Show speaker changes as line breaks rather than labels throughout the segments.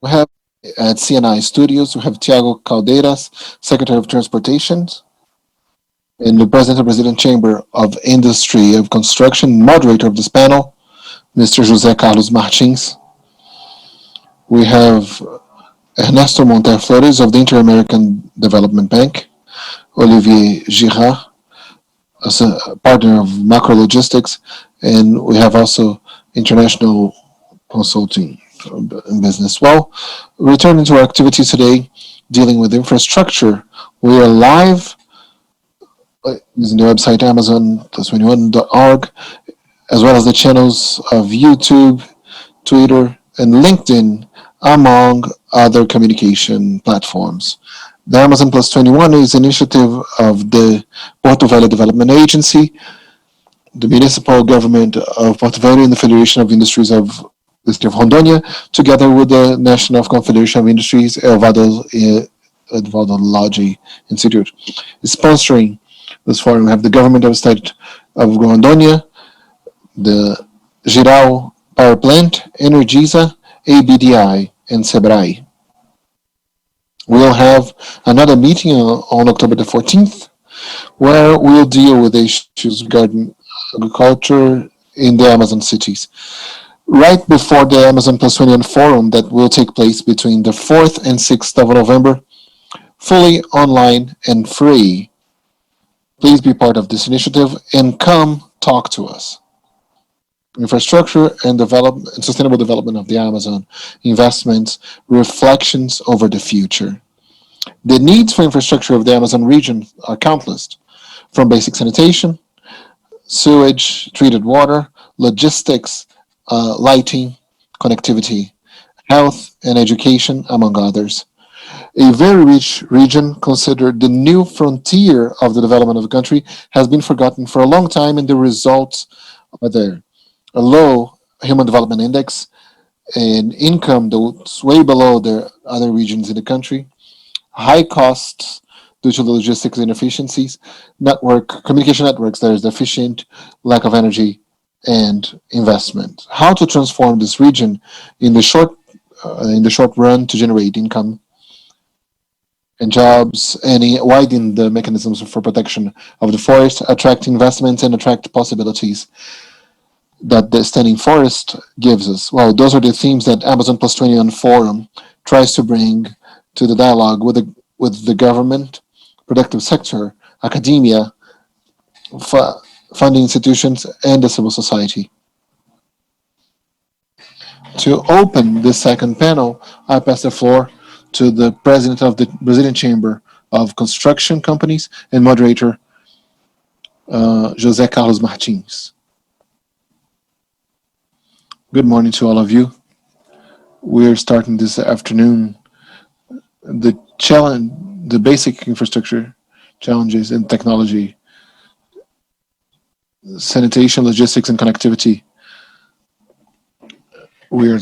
We have at CNI Studios, we have Tiago Caldeiras, Secretary of Transportation, and the President of the Brazilian Chamber of Industry of Construction, moderator of this panel, Mr. José Carlos Martins. We have Ernesto Monteiro Flores of the Inter-American Development Bank, Olivier Girard, as a partner of Macro Logistics, and we have also international consulting in business. Well, returning to our activities today, dealing with infrastructure, we are live using the website Amazon+21.org, as well as the channels of YouTube, Twitter, and LinkedIn, among other communication platforms. The Amazon Plus 21 is an initiative of the Porto Velho Development Agency, the municipal government of Porto Velho, and the Federation of Industries of the state of Rondônia, together with the National Confederation of Industries, Edvaldo Lodge Institute. Sponsoring this forum, we have the government of the state of Rondônia, the Giral Power Plant, Energisa, ABDI, and Sebrae. We'll have another meeting on October the 14th, where we'll deal with issues regarding agriculture in the Amazon cities. Right before the Amazon Plus 21 forum that will take place between the 4th and 6th of November, fully online and free. Please be part of this initiative and come talk to us. Infrastructure and development and sustainable development of the Amazon, investments, reflections over the future. The needs for infrastructure of the Amazon region are countless, from basic sanitation, sewage, treated water, logistics, lighting, connectivity, health, and education, among others. A very rich region, considered the new frontier of the development of the country, has been forgotten for a long time, and the results are there. A low human development index, an income that's way below the other regions in the country, high costs due to the logistics inefficiencies, communication networks that is deficient, lack of energy, and investment. How to transform this region in the short run to generate income and jobs, and widen the mechanisms for protection of the forest, attract investments, and attract possibilities that the standing forest gives us. Well, those are the themes that Amazon Plus 21 Forum tries to bring to the dialogue with the government, productive sector, academia, funding institutions, and the civil society. To open this second panel, I pass the floor to the president of the Brazilian Chamber of Construction Companies and moderator, José Carlos Martins. Good morning to all of you. We're starting this afternoon the basic infrastructure challenges in technology, sanitation, logistics, and connectivity. We're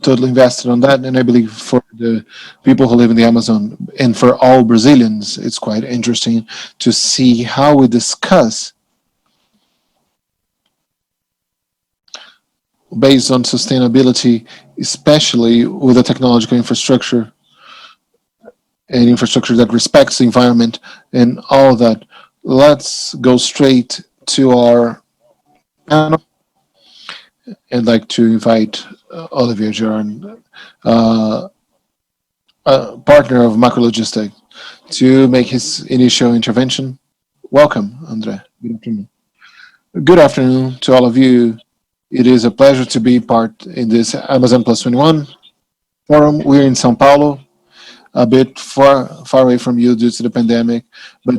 totally invested on that, and I believe for the people who live in the Amazon and for all Brazilians, it's quite interesting to see how we discuss based on sustainability, especially with the technological infrastructure and infrastructure that respects the environment and all that. Let's go straight to our panel. I'd like to invite Olivier Girard, a partner of Macro Logistics, to make his initial intervention. Welcome, Andre. Good afternoon. Good afternoon to all of you. It is a pleasure to be part in this Amazon Plus 21 forum. We're in São Paulo, a bit far away from you due to the pandemic, but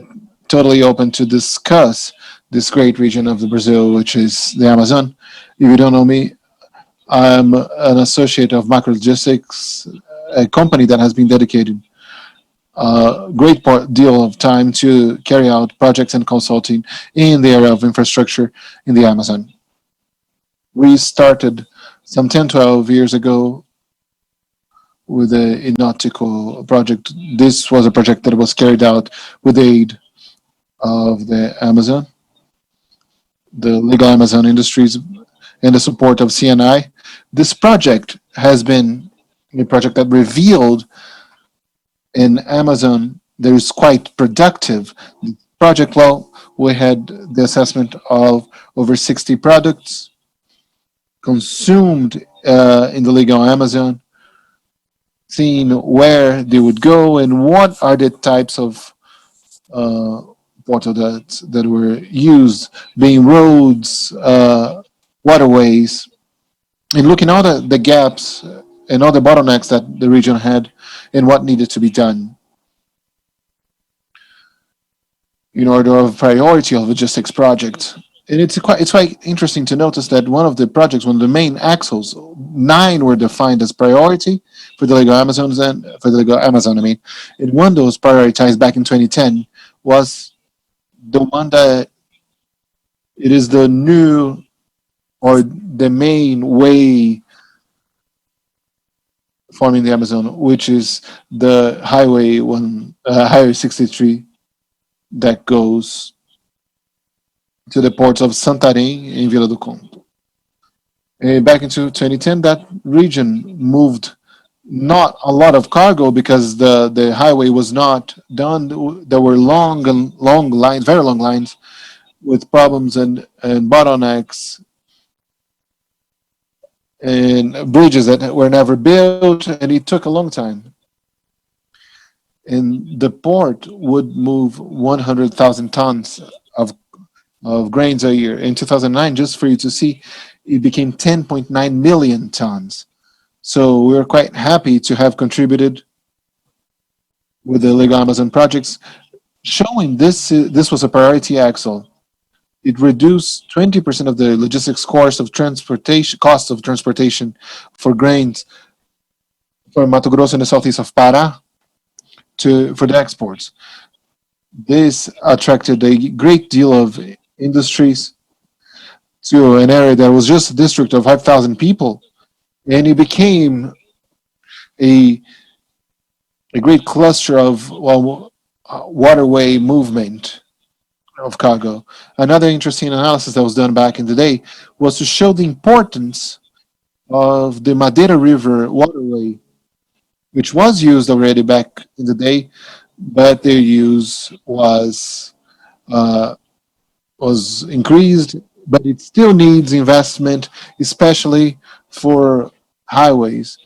totally open to discuss this great region of the Brazil, which is the Amazon. If you don't know me, I'm an associate of Macro Logistics, a company that has been dedicated a great deal of time to carry out projects and consulting in the area of infrastructure in the Amazon. We started some 10, 12 years ago with a nautical project. This was a project that was carried out with the aid of the Amazon, the legal Amazon industries, and the support of CNI. This project has been a project that revealed in Amazon that is quite productive. Project, well, we had the assessment of over 60 products consumed in the legal Amazon, seeing where they would go and what are the types of uh, water that were used, being roads, waterways, and looking at all the gaps and all the bottlenecks that the region had and what needed to be done in order of priority of logistics project. And it's quite interesting to notice that one of the main axles, 9 were defined as priority for the Lego Amazons and for the Lego Amazon. I mean, and one that was prioritized back in 2010 was the one that it is the new or the main way forming the Amazon, which is the Highway 63 that goes to the ports of Santarém and Vila do Conde. Back into 2010, that region moved not a lot of cargo because the highway was not done. There were long lines, very long lines, with problems and bottlenecks and bridges that were never built, and it took a long time. And the port would move 100,000 tons of grains a year. In 2009, just for you to see, it became 10.9 million tons. So we were quite happy to have contributed with the Lego Amazon projects, showing this was a priority axle. It reduced 20% of the logistics cost of transportation for grains from Mato Grosso and the southeast of Pará for the exports. This attracted a great deal of industries to an area that was just a district of 5,000 people, and it became a great cluster of waterway movement of cargo. Another interesting analysis that was done back in the day was to show the importance of the Madeira River waterway, which was used already back in the day, but their use uh, was increased, but it still needs investment, especially for highways.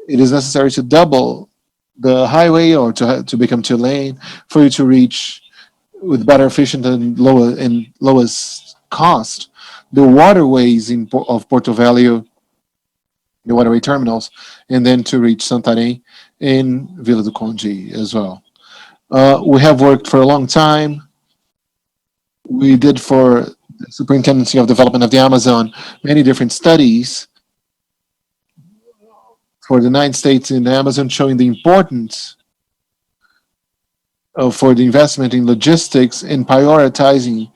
It is necessary to double the highway or to become 2 lane for you to reach with better efficient and lowest cost the waterways of Porto Velho, the waterway terminals, and then to reach Santarém and Vila do Conde as well. We have worked for a long time. We did for the Superintendency of Development of the Amazon many different studies for the 9 states in the Amazon, showing the importance for the investment in logistics and prioritizing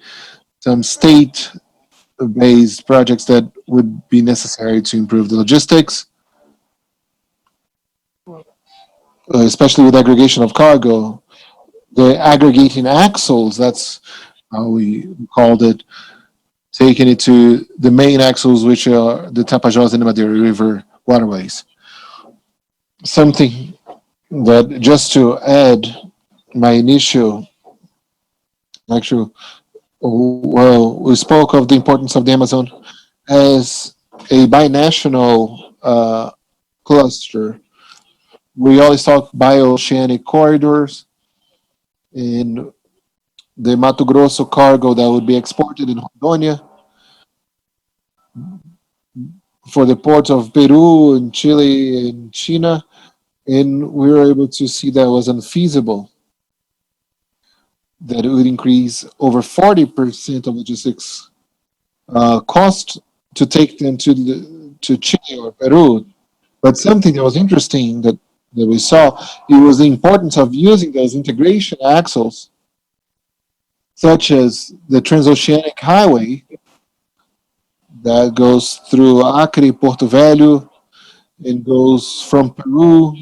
some state-based projects that would be necessary to improve the logistics, especially with aggregation of cargo. The aggregating axles, that's how we called it, taking it to the main axles, which are the Tapajós and the Madeira River waterways. Something that, just to add my initial, actually, well, we spoke of the importance of the Amazon as a binational cluster. We always talk bioceanic corridors in the Mato Grosso cargo that would be exported in Rondônia for the ports of Peru and Chile and China, and we were able to see that was unfeasible, that it would increase over 40% of logistics cost to take them to Chile or Peru. But something that was interesting that we saw, it was the importance of using those integration axles, such as the transoceanic highway that goes through Acre, Porto Velho, and goes from Peru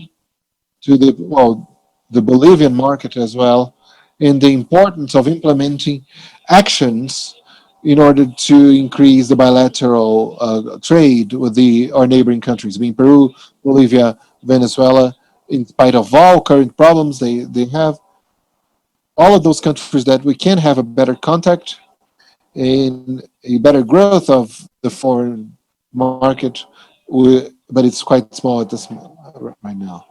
to the Bolivian market as well, and the importance of implementing actions in order to increase the bilateral trade with our neighboring countries, being Peru, Bolivia, Venezuela, in spite of all current problems they have, all of those countries that we can have a better contact and a better growth of the foreign market, but it's quite small at this right now.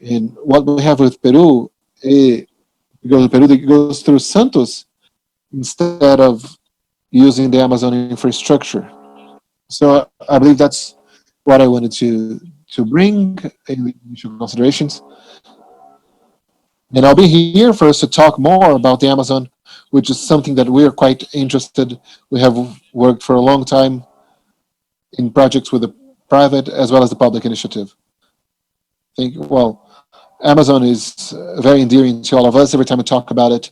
And what we have with Peru, goes to Peru, it goes through Santos instead of using the Amazon infrastructure. So I believe that's what I wanted to bring in the initial considerations. And I'll be here for us to talk more about the Amazon, which is something that we're quite interested. We have worked for a long time in projects with the private as well as the public initiative. Well, Amazon is very endearing to all of us. Every time we talk about it,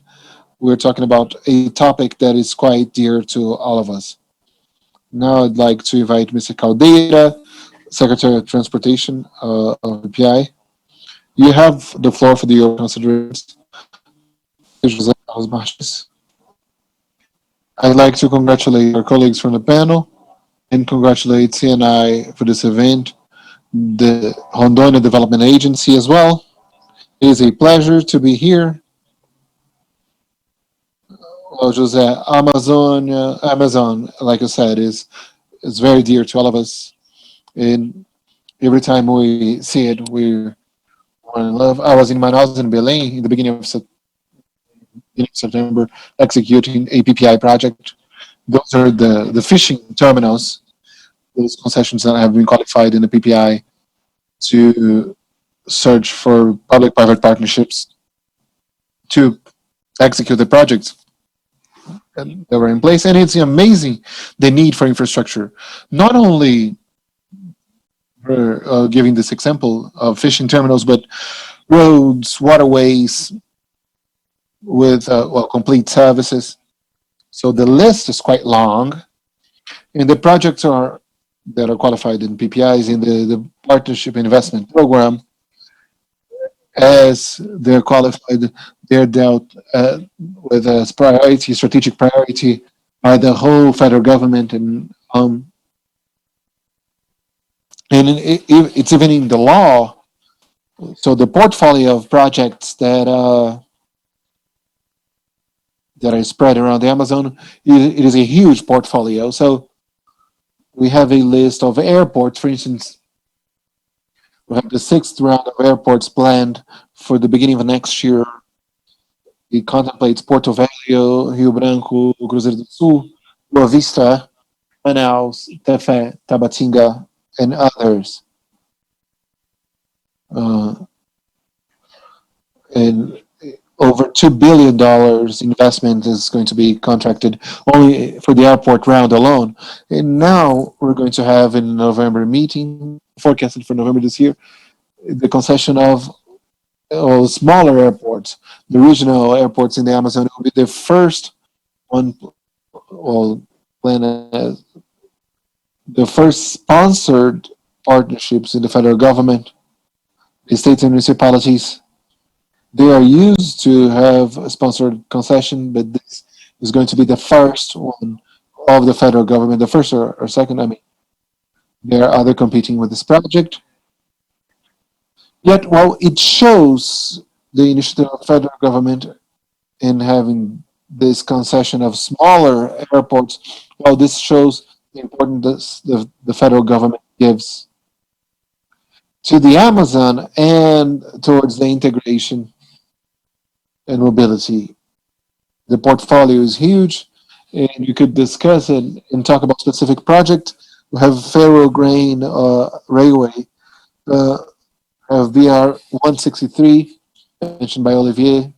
we're talking about a topic that is quite dear to all of us. Now I'd like to invite Mr. Caldeira, Secretary of Transportation of PI. You have the floor for your considerations. José Carlos Marques. I'd like to congratulate our colleagues from the panel and congratulate CNI for this event, the Rondônia Development Agency as well. It is a pleasure to be here. Well, Jose, Amazon, like I said, is very dear to all of us. And every time we see it, we're in love. I was in Manaus and Belém in the beginning of September executing a PPI project. Those are the fishing terminals, those concessions that have been qualified in the PPI to search for public-private partnerships to execute the projects that were in place. And it's amazing the need for infrastructure, not only for giving this example of fishing terminals, but roads, waterways with complete services. So the list is quite long, and the projects that are qualified in PPIs in the partnership investment program, as they're qualified, they're dealt with as priority, strategic priority by the whole federal government, and it's even in the law. So the portfolio of projects that are spread around the Amazon, it is a huge portfolio. So we have a list of airports, for instance. We have the sixth round of airports planned for the beginning of next year. It contemplates Porto Velho, Rio Branco, Cruzeiro do Sul, Boa Vista, Manaus, Tefé, Tabatinga, and others. And over $2 billion investment is going to be contracted only for the airport round alone. And now we're going to have in November meeting, forecasted for November this year, the concession of smaller airports, the regional airports in the Amazon will be the first one, well, the first sponsored partnerships in the federal government, the states and municipalities. They are used to have a sponsored concession, but this is going to be the first one of the federal government, the first or second. I mean, there are other competing with this project. Yet, while it shows the initiative of the federal government in having this concession of smaller airports, well, this shows the importance the federal government gives to the Amazon and towards the integration and mobility. The portfolio is huge, and you could discuss it and talk about specific project. We have Faro Grain Railway, have BR 163 mentioned by Olivier,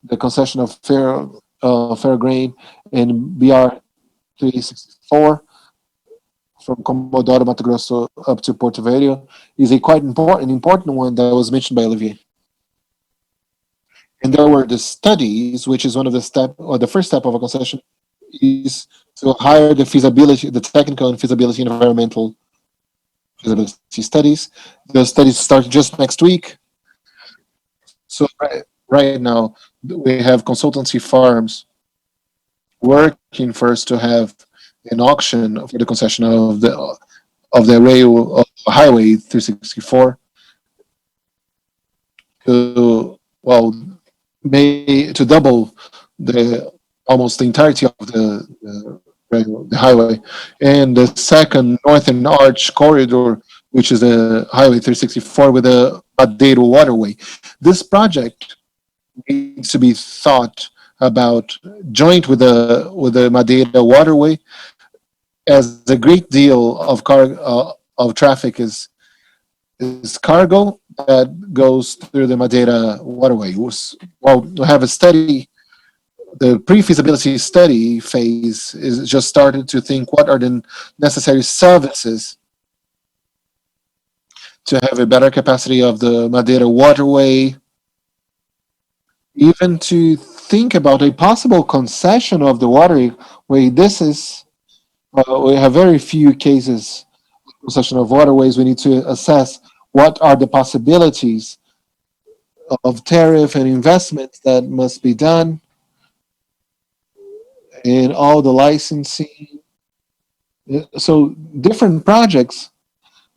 the concession of Faro Grain, and BR 364 from Comodoro, Mato Grosso up to Porto Velho is a quite important one that was mentioned by Olivier. And there were the studies, which is one of the step or the first step of a concession, is to hire the feasibility, the technical and feasibility and environmental feasibility studies. The studies start just next week. So right now we have consultancy firms working first to have an auction for the concession of the rail Highway 364 to, well, to double the almost the entirety of the highway, and the second Northern Arch corridor, which is the Highway 364 with the Madeiro waterway. This project needs to be thought about joint with the Madeira waterway, as a great deal of traffic is cargo that goes through the Madeira waterway. Well, we have a study. The pre-feasibility study phase is just started to think what are the necessary services to have a better capacity of the Madeira waterway, even to think about a possible concession of the waterway. This is we have very few cases of concession of waterways. We need to assess what are the possibilities of tariff and investments that must be done in all the licensing. So different projects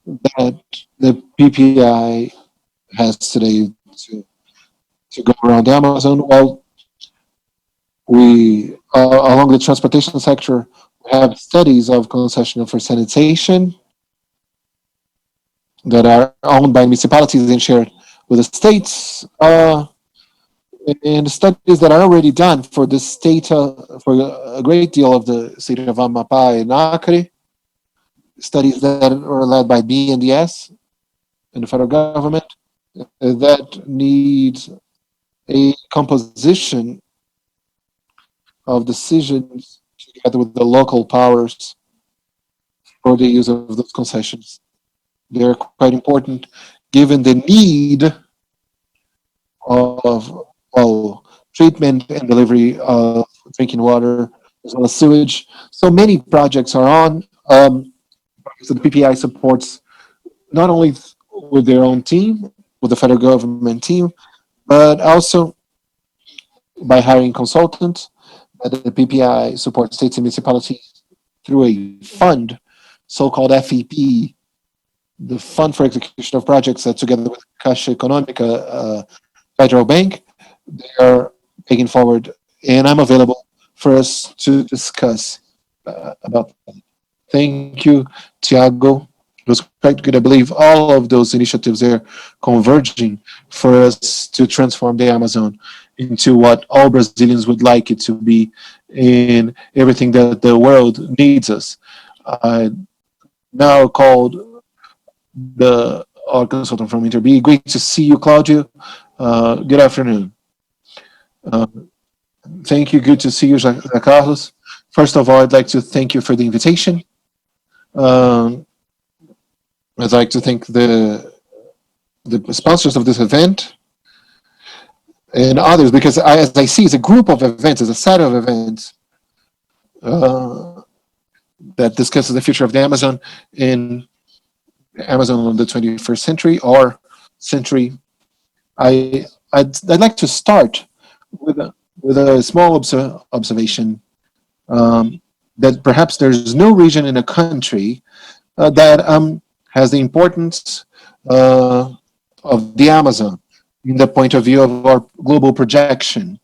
that the PPI has today to go around Amazon. Well, we along the transportation sector have studies of concession for sanitation that are owned by municipalities and shared with the states. And studies that are already done for the state, for a great deal of the state of Amapá and Acre, studies that are led by BNDES and the federal government, that needs a composition of decisions together with the local powers for the use of those concessions. They're quite important given the need of, well, treatment and delivery of drinking water as well as sewage. So many projects are on. So the PPI supports not only with their own team, with the federal government team, but also by hiring consultants. The PPI supports states and municipalities through a fund, so-called FEP, the Fund for Execution of Projects, that together with Caixa Econômica, Federal Bank, they are taking forward, and I'm available for us to discuss about that. Thank you, Tiago. It was quite good. I believe all of those initiatives are converging for us to transform the Amazon into what all Brazilians would like it to be, in everything that the world needs us. I now called our consultant from Interbe. Great to see you, Claudio. Good afternoon. Uh, Thank you. Good to see you, Carlos. First of all, I'd like to thank you for the invitation. Um, I'd like to thank the sponsors of this event and others, because as I see, it's a group of events, it's a set of events uh, that discusses the future of the Amazon in Amazon of the 21st century or century. I'd like to start with a small observation, that perhaps there's no region in a country that has the importance of the Amazon in the point of view of our global projection.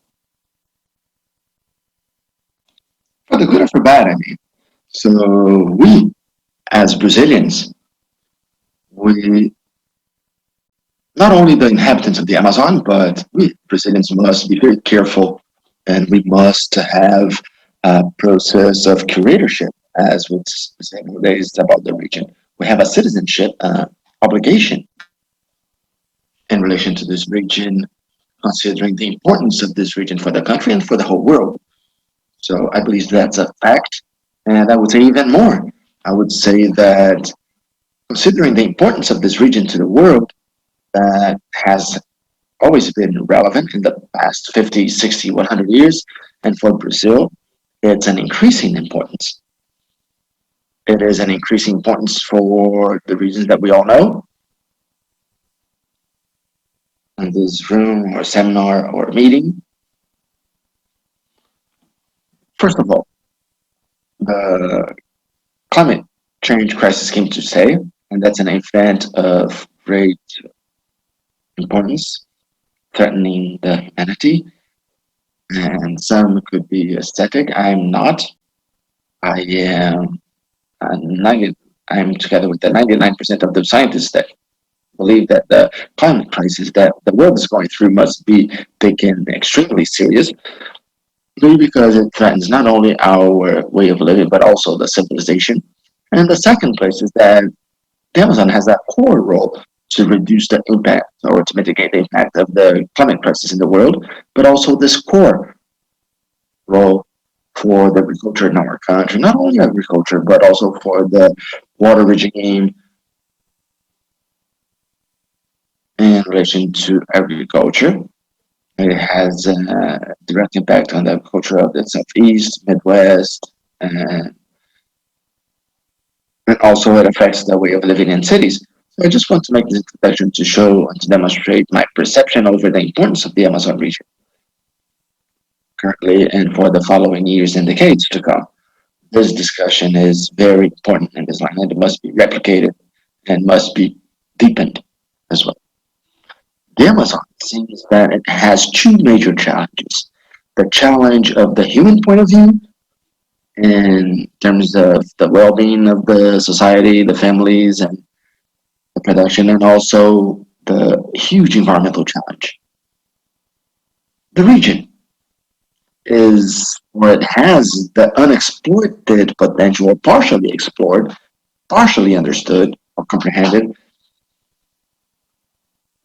For the good or for bad, I mean. So we, as Brazilians, we not only the inhabitants of the Amazon, but we Brazilians must be very careful, and we must have a process of curatorship, as what's saying nowadays about the region. We have a citizenship obligation in relation to this region, considering the importance of this region for the country and for the whole world. So I believe that's a fact. And I would say even more. I would say that considering the importance of this region to the world, that has always been relevant in the past 50, 60, 100 years. And for Brazil, it's an increasing importance. It is an increasing importance for the reasons that we all know. In this room or seminar or meeting, first of all, the climate change crisis came to stay. and that's an event of great importance, threatening the humanity. And some could be aesthetic. I'm not. I am 90. I'm together with the 99% of the scientists that believe that the climate crisis that the world is going through must be taken extremely serious, really because it threatens not only our way of living but also the civilization. And the second place is that the Amazon has that core role to reduce the impact or to mitigate the impact of the climate crisis in the world, but also this core role for the agriculture in our country, not only agriculture, but also for the water regime in relation to agriculture. It has a direct impact on the agriculture of the Southeast, Midwest, and also it affects the way of living in cities. So I just want to make this introduction to show and to demonstrate my perception over the importance of the Amazon region currently and for the following years and decades to come. This discussion is very important in this line and it must be replicated and must be deepened as well. The Amazon seems that it has two major challenges. The challenge of the human point of view in terms of the well-being of the society, the families, and the production, and also the huge environmental challenge. The region is where it has the unexploited potential, or partially explored, partially understood or comprehended.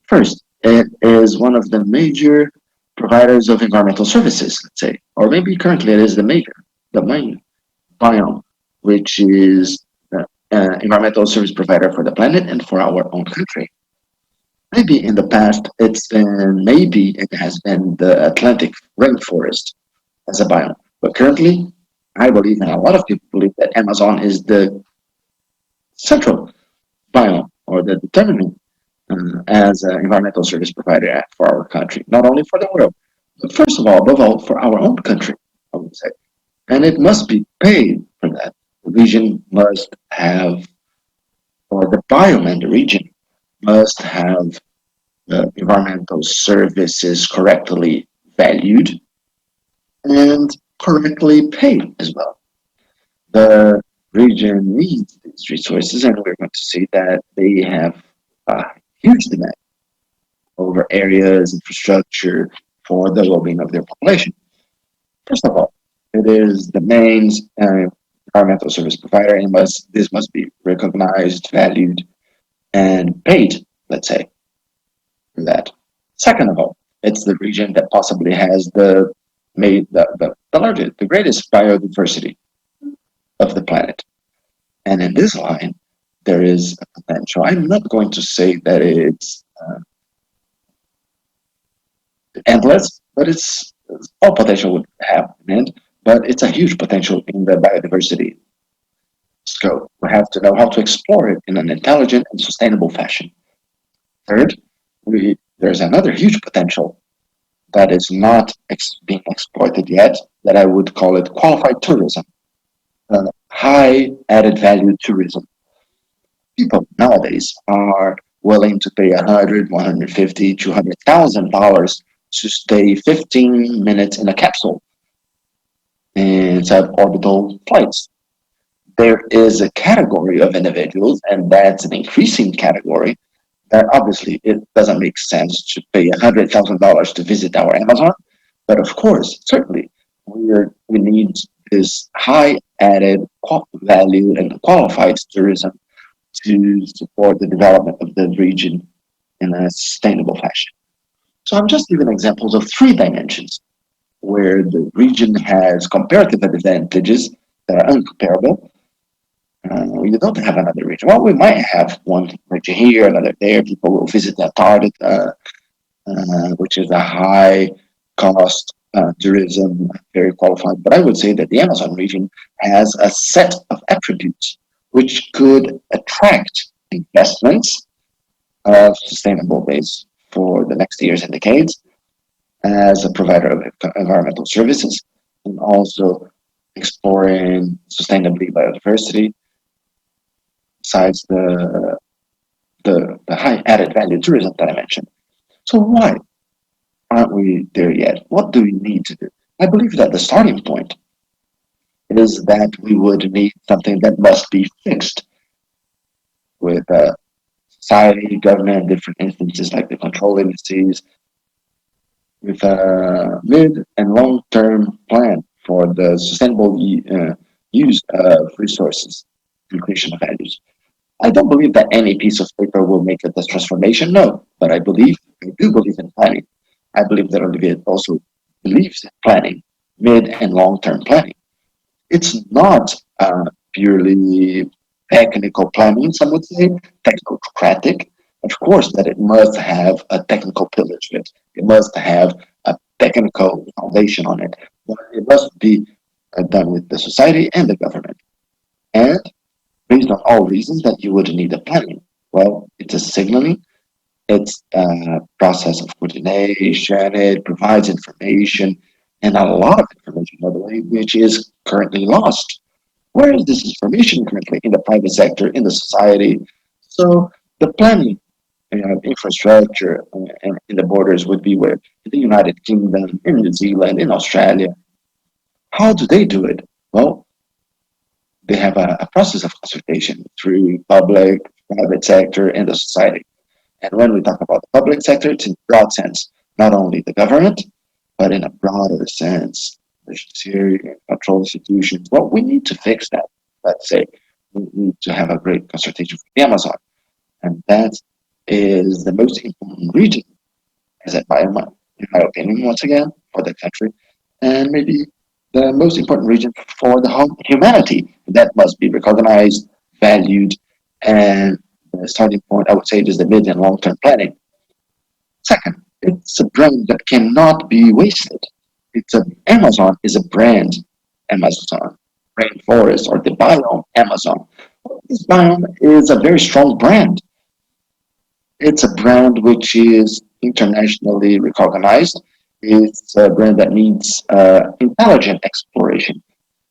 First, it is one of the major providers of environmental services, let's say, or maybe currently it is the main biome, which is the environmental service provider for the planet and for our own country. Maybe in the past, maybe it has been the Atlantic rainforest as a biome. But currently, I believe, and a lot of people believe, that Amazon is the central biome or the determining as an environmental service provider for our country, not only for the world, but first of all, above all, for our own country, I would say. And it must be paid for that. The region must have, or the biome and the region must have the environmental services correctly valued and correctly paid as well. The region needs these resources, and we're going to see that they have a huge demand over areas, infrastructure for the well-being of their population. First of all, it is the main environmental service provider, and this must be recognized, valued, and paid, let's say, for that. Second of all, it's the region that possibly has the largest, the greatest biodiversity of the planet. And in this line, there is a potential. I'm not going to say that it's endless, but it's all potential would have an end, but it's a huge potential in the biodiversity scope. We have to know how to explore it in an intelligent and sustainable fashion. Third, there's another huge potential that is not being exploited yet, that I would call it qualified tourism, high added value tourism. People nowadays are willing to pay 100, 150, $200,000 to stay 15 minutes in a capsule inside orbital flights. There is a category of individuals, and that's an increasing category, that obviously it doesn't make sense to pay $100,000 to visit our Amazon. But of course, certainly, we need this high added value and qualified tourism to support the development of the region in a sustainable fashion. So I'm just giving examples of three dimensions where the region has comparative advantages that are uncomparable. You don't have another region. Well, we might have one region here, another there. People will visit Antarctica, which is a high cost tourism, very qualified. But I would say that the Amazon region has a set of attributes which could attract investments of sustainable base for the next years and decades as a provider of environmental services and also exploring sustainably biodiversity. besides the high added value tourism that I mentioned. So why aren't we there yet? What do we need to do? I believe that the starting point is that we would need something that must be fixed with society, government, different instances like the control agencies, with a mid and long term plan for the sustainable use of resources and creation of values. I don't believe that any piece of paper will make this transformation, no, but I do believe in planning. I believe that Olivier also believes in planning, mid and long term planning. It's not purely technical planning, some would say, technocratic. Of course, that it must have a technical pillar to it. It must have a technical foundation on it. But it must be done with the society and the government. And based on all reasons that you would need a planning. Well, it's a signaling, it's a process of coordination, it provides information, and a lot of information, by the way, which is currently lost. Where is this information currently? In the private sector, in the society. So the planning infrastructure and in the borders would be where? In the United Kingdom, in New Zealand, in Australia. How do they do it? Well, they have a process of consultation through public, private sector, and the society. And when we talk about the public sector, it's in a broad sense, not only the government, but in a broader sense, the judiciary and control institutions. Well, we need to fix that. Let's say we need to have a great consultation for the Amazon. And that is the most important region as a biome, in my opinion, once again, for the country. And maybe the most important region for the whole humanity. That must be recognized, valued, and the starting point, I would say, is the mid and long term planning. Second, it's a brand that cannot be wasted. Amazon is a brand, Amazon, rainforest, or the biome Amazon. This biome is a very strong brand. It's a brand which is internationally recognized. It's a brand that needs intelligent exploration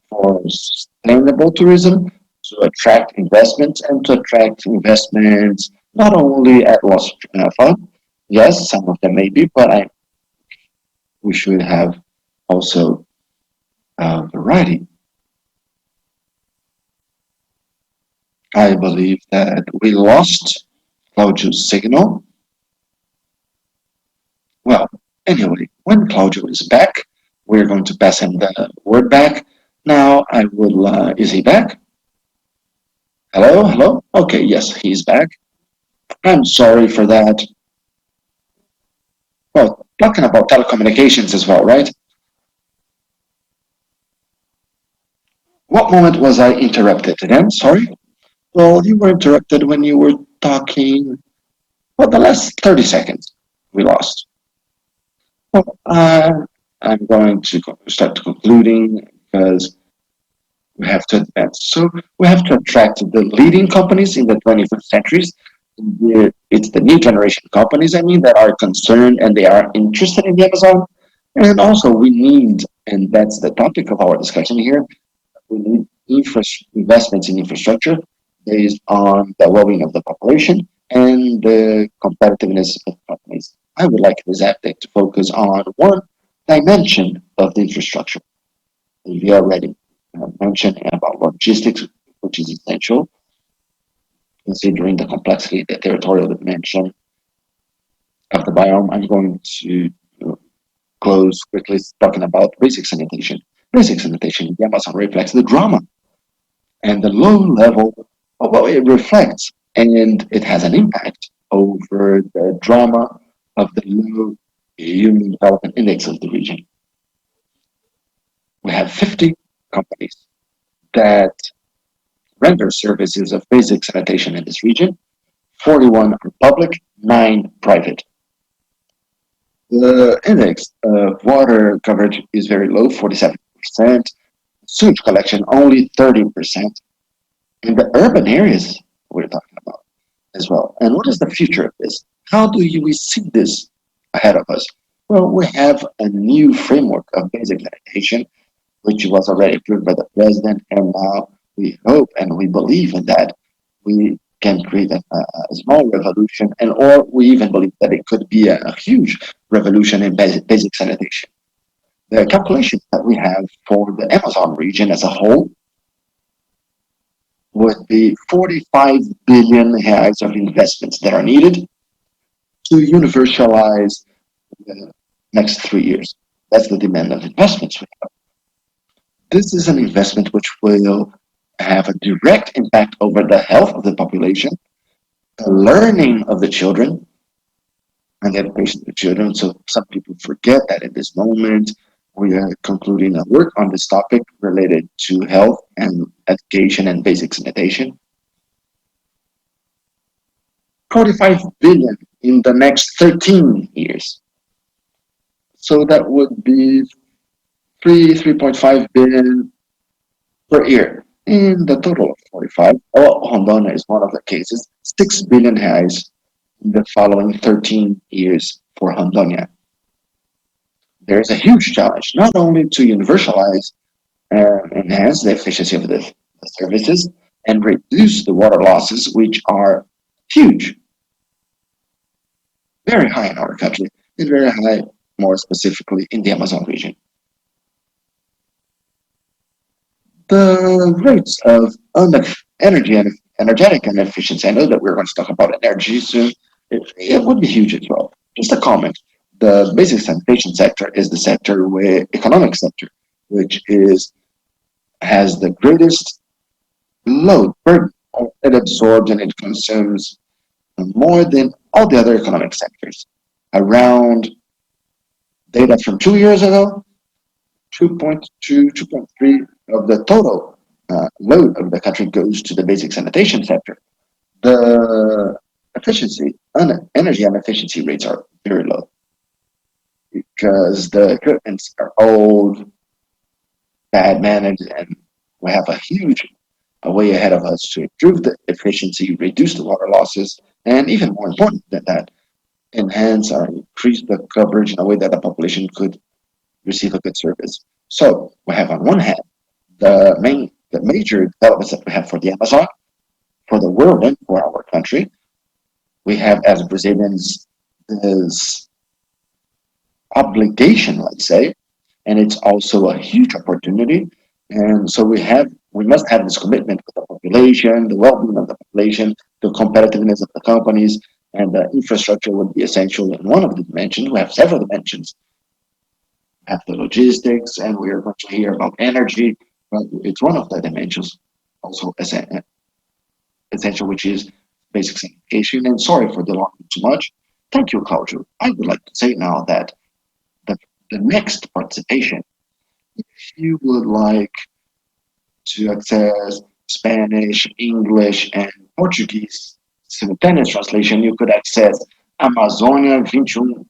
for sustainable tourism to attract investments and to attract investments not only at lost fund. Yes, some of them may be, but we should have also variety. I believe that we lost Claudio's signal. Well, anyway, when Claudio is back, we're going to pass him the word back. Now I will, is he back? Hello, hello? Okay, yes, he's back. I'm sorry for that. Well, talking about telecommunications as well, right? What moment was I interrupted again? Sorry? Well, you were interrupted when you were talking, well, the last 30 seconds we lost. Well, I'm going to start concluding because we have to advance. So we have to attract the leading companies in the 21st centuries. It's the new generation companies, I mean, that are concerned and they are interested in the Amazon. And also we need, and that's the topic of our discussion here, we need investments in infrastructure based on the well-being of the population and the competitiveness of companies. I would like this update to focus on one dimension of the infrastructure. We already mentioned about logistics, which is essential, considering the complexity, the territorial dimension of the biome. I'm going to close quickly talking about basic sanitation. Basic sanitation, the Amazon reflects the drama and the low level of what it reflects, and it has an impact over the drama of the low human development index of the region. We have 50 companies that render services of basic sanitation in this region. 41 are public, 9 private. The index of water coverage is very low, 47%. Sewage collection, only 30%. In the urban areas, we're talking about as well. And what is the future of this? How do we see this ahead of us? Well, we have a new framework of basic sanitation, which was already approved by the president, and now we hope and we believe in that we can create a small revolution, and or we even believe that it could be a huge revolution in basic sanitation. The calculations that we have for the Amazon region as a whole would be 45 billion reais of investments that are needed to universalize the next 3 years. That's the demand of investments we have. This is an investment which will have a direct impact over the health of the population, the learning of the children, and the education of the children. So some people forget that at this moment we are concluding a work on this topic related to health and education and basic sanitation. 45 billion in the next 13 years. So that would be 3.5 billion per year. In the total of 45, Rondônia is one of the cases, 6 billion reais in the following 13 years for Rondônia. There is a huge challenge, not only to universalize and enhance the efficiency of the services and reduce the water losses, which are huge, very high in our country, and very high, more specifically, in the Amazon region. The rates of energy and energetic and efficiency. I know that we're going to talk about energy soon. It would be huge as well. Just a comment. The basic sanitation sector is the sector where economic sector, which is has the greatest load burden. It absorbs and it consumes more than all the other economic sectors. Around data from 2 years ago, 2.2, 2.3 of the total load of the country goes to the basic sanitation sector. The efficiency, energy and efficiency rates are very low because the equipments are old, bad managed, and we have a huge way ahead of us to improve the efficiency, reduce the water losses, and even more important than that, enhance or increase the coverage in a way that the population could receive a good service. So we have on one hand the major developments that we have for the Amazon, for the world, and for our country. We have as Brazilians this obligation, let's say, and it's also a huge opportunity. And so we must have this commitment with the population, the well-being of the population, the competitiveness of the companies, and the infrastructure would be essential in one of the dimensions. We have several dimensions. We have the logistics, and we are going to hear about energy, but it's one of the dimensions also essential, which is basic sanitation. And sorry for delonging too much. Thank you, Claudio. I would like to say now that the, the next participation, if you would like to access Spanish, English, and Portuguese simultaneous translation, you could access Amazônia+21,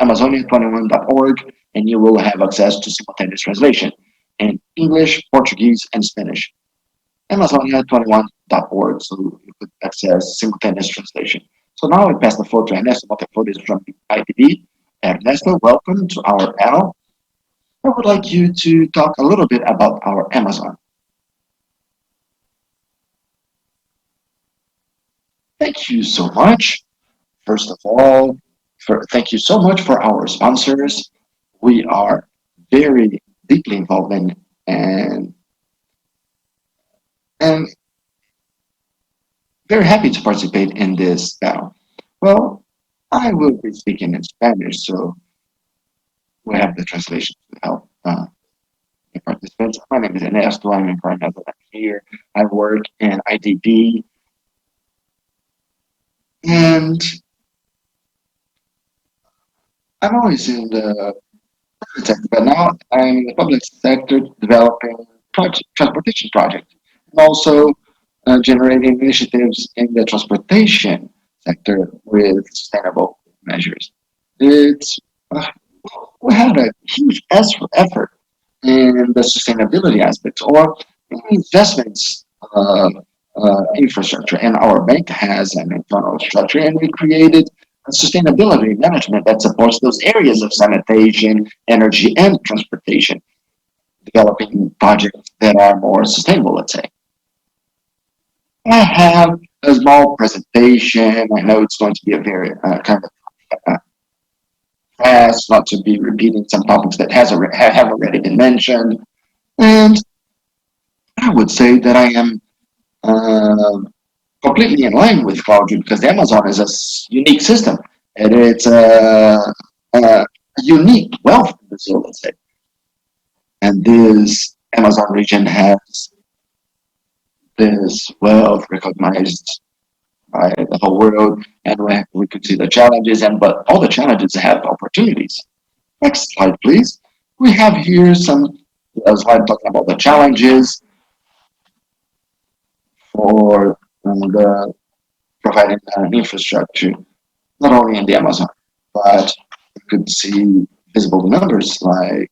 Amazônia21.org, and you will have access to simultaneous translation in English, Portuguese, and Spanish. Amazônia21.org, so you could access simultaneous translation. So now I pass the floor to Ernesto Montefiore from IDB. Ernesto, welcome to our panel. I would like you to talk a little bit about our Amazon. Thank you so much. First of all, thank you so much for our sponsors. We are very deeply involved in and very happy to participate in this panel. Well, I will be speaking in Spanish, so we have the translation to help the participants. My name is Ernesto. I'm in Netherlands here. I work in IDB, and I'm always in the private sector, but now I'm in the public sector developing transportation projects, and also generating initiatives in the transportation sector with sustainable measures. It's we had a huge effort in the sustainability aspects or investments infrastructure. And our bank has an internal structure, and we created a sustainability management that supports those areas of sanitation, energy, and transportation, developing projects that are more sustainable, let's say. I have a small presentation. I know it's going to be a very kind of fast, not to be repeating some topics that have already been mentioned. And I would say that I am completely in line with Cloud because the Amazon is a unique system and it's a unique wealth in Brazil, let's say. And this Amazon region has this wealth recognized by the whole world, and we could see the challenges, and but all the challenges have opportunities. Next slide, please. We have here some slide talking about the challenges for the providing infrastructure, not only in the Amazon, but you could see visible numbers like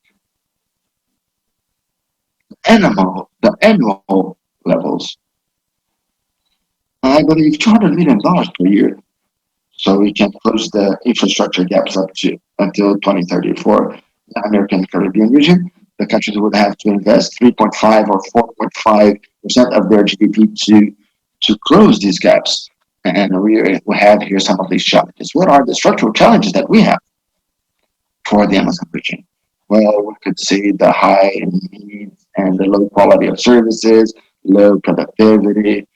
the annual levels. I believe $200 million per year. So we can close the infrastructure gaps up to until 2030 for the American Caribbean region. The countries would have to invest 3.5 or 4.5% of their GDP to close these gaps. And we have here some of these challenges. What are the structural challenges that we have for the Amazon region? Well, we could see the high needs and the low quality of services, low productivity,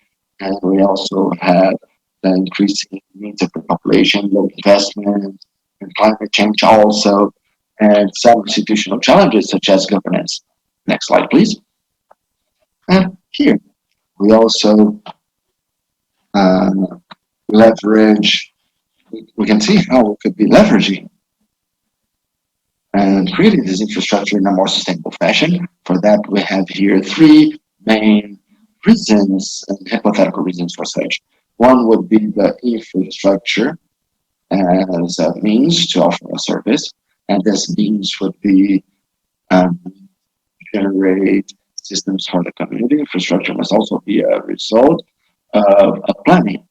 and we also have the increasing needs of the population, low investment, and climate change also, and some institutional challenges such as governance. Next slide, please. And here, we also uh, leverage, we can see how we could be leveraging and creating this infrastructure in a more sustainable fashion. For that, we have here three main reasons and hypothetical reasons for such. One would be the infrastructure as a means to offer a service, and this means would be um, generate systems for the community. Infrastructure must also be a result of a planning.